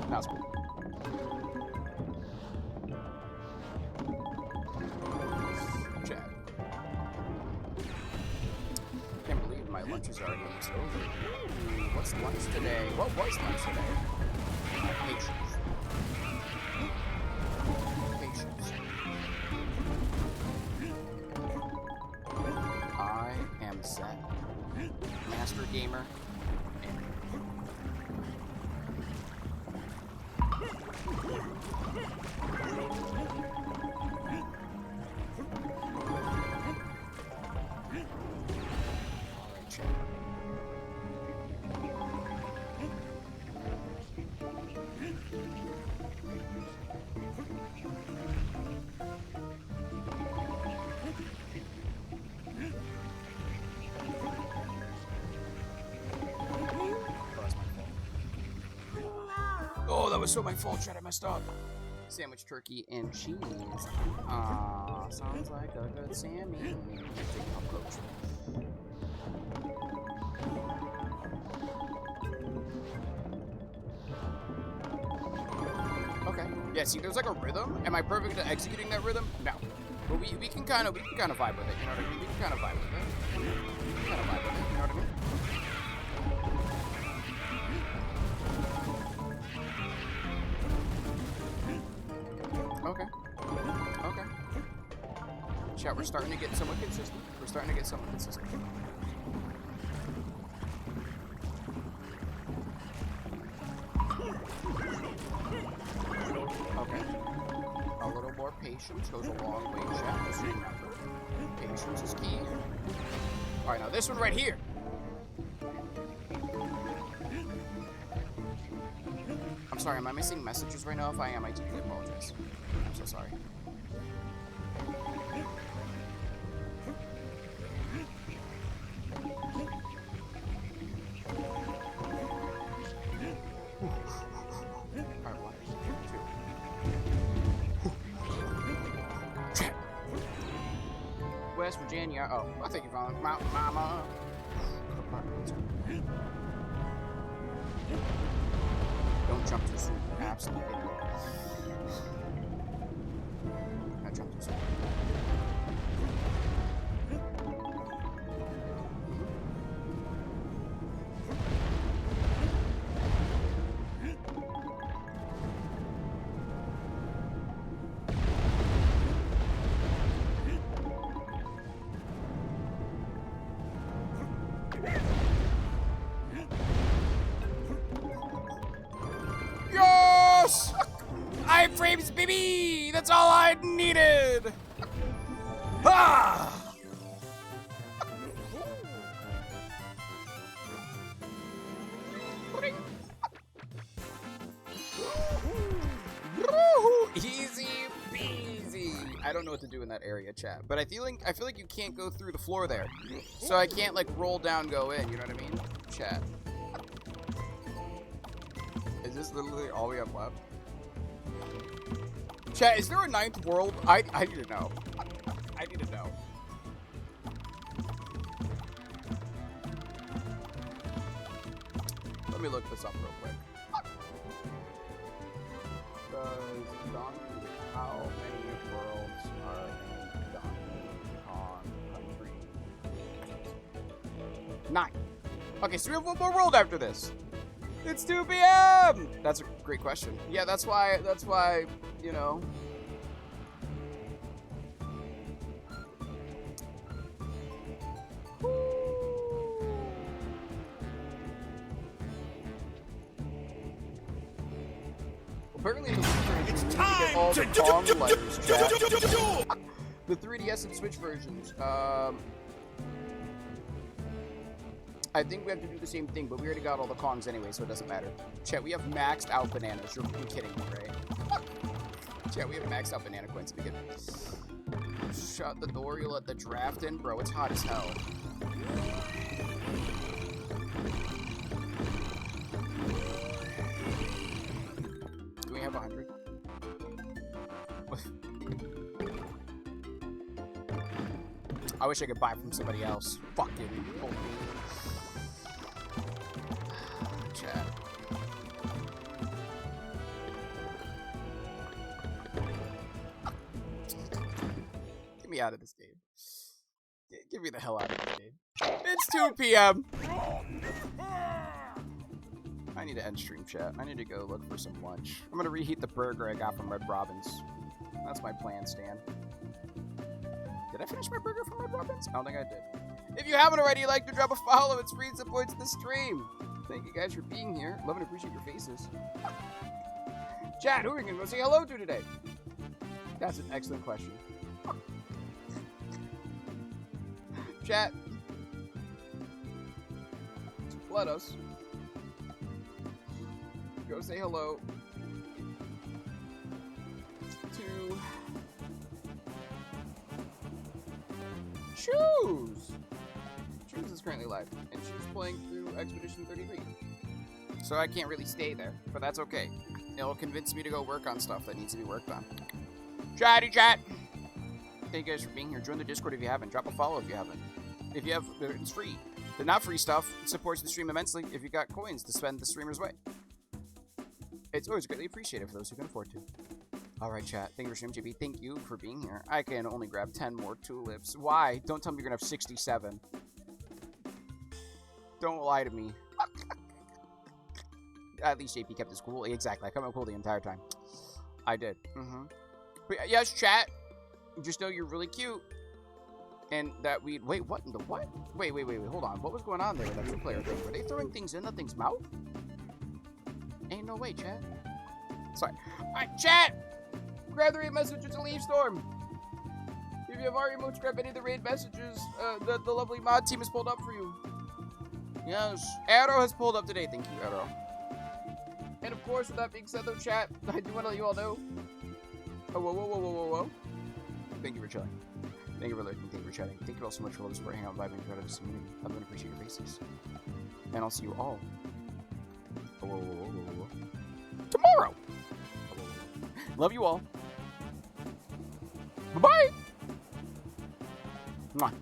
That's cool. Chat. Can't believe my life lunch is already almost over. Ooh, what's lunch today? What was lunch today? Patience. Patience. I am set. Master gamer. Oh, that was so my fault, Chad. I messed up. Sandwich, turkey, and cheese. Ah, sounds like a good Sammy. Taking approach. Okay. Yeah. See, there's like a rhythm. Am I perfect at executing that rhythm? No. But we can kind of vibe with it. You know what I mean? We can kind of vibe with it. We can kind of vibe with it. You know what I mean? Okay. Okay. Chat, we're starting to get somewhat consistent. We're starting to get somewhat consistent. Okay. A little more patience goes a long way, chat. Just remember. Patience is key. Alright, now this one right here. I'm sorry, am I missing messages right now? If I am, I deeply apologize. I'm so sorry. Alright, 1, 2. West Virginia. Oh, I think you're on Mount Mama. Don't jump too soon. Absolutely. I jumped too soon. Yes! Iframes, baby! That's all I needed! Ah! Easy peasy. I don't know what to do in that area, chat, but I feel like you can't go through the floor there, so I can't like roll down, go in. You know what I mean, chat? Is this literally all we have left? Chat, is there a 9th world? I need to know. I need to know. Let me look this up real quick. How many worlds are in Donkey Kong Country? 9. Okay, so we have one more world after this. It's 2 p.m. That's a great question. Yeah, that's why, you know. Apparently, it's time to get all the Kong letters, chat. The 3DS and Switch versions. I think we have to do the same thing, but we already got all the Kongs anyway, so it doesn't matter. Chat, we have maxed out bananas. You're kidding me, right? Chat, we have maxed out banana coins. We can shut the door. You'll let the draft in, bro. It's hot as hell. Do we have 100? I wish I could buy from somebody else. Fucking old me. Chat. Get me out of this game. Get me the hell out of here, dude. It's 2 p.m. I need to end stream chat. I need to go look for some lunch. I'm gonna reheat the burger I got from Red Robin's. That's my plan, Stan. Did I finish my burger from Red Robin's? I don't think I did. If you haven't already, like to drop a follow. It's free and supports the stream. Thank you guys for being here. Love and appreciate your faces. Chat, who are we gonna go say hello to today? That's an excellent question. Chat, let us go say hello to Choose. Choose is currently live, and she's playing through Expedition 33. So I can't really stay there, but that's okay. It'll convince me to go work on stuff that needs to be worked on. Chatty chat! Thank you guys for being here. Join the Discord if you haven't. Drop a follow if you haven't. If you have, it's free. The not free stuff supports the stream immensely if you got coins to spend the streamer's way. It's always greatly appreciated for those who can afford to. Alright, chat. Thank you for stream, JB. Thank you for being here. I can only grab 10 more tulips. Why? Don't tell me you're gonna have 67. Don't lie to me. At least JP kept his cool. Exactly. I kept my cool the entire time. I did. But yes, chat. Just know you're really cute. And that we... Wait, what in the what? Wait. Hold on. What was going on there with that two-player thing? Were they throwing things in that thing's mouth? Ain't no way, chat. Sorry. Alright, chat! Grab the raid messages to leave Storm. If you have already emotes, grab any of the raid messages the lovely mod team has pulled up for you. Yes. Arrow has pulled up today. Thank you, Arrow. And of course, with that being said, though, chat, I do want to let you all know. Oh, whoa. Thank you for chilling. Thank you for lurking. Thank you for chatting. Thank you all so much for all the support, hanging out, vibing, throughout this community. I love and appreciate your faces. And I'll see you all. Whoa. Tomorrow. Love you all. Bye-bye. Mwah.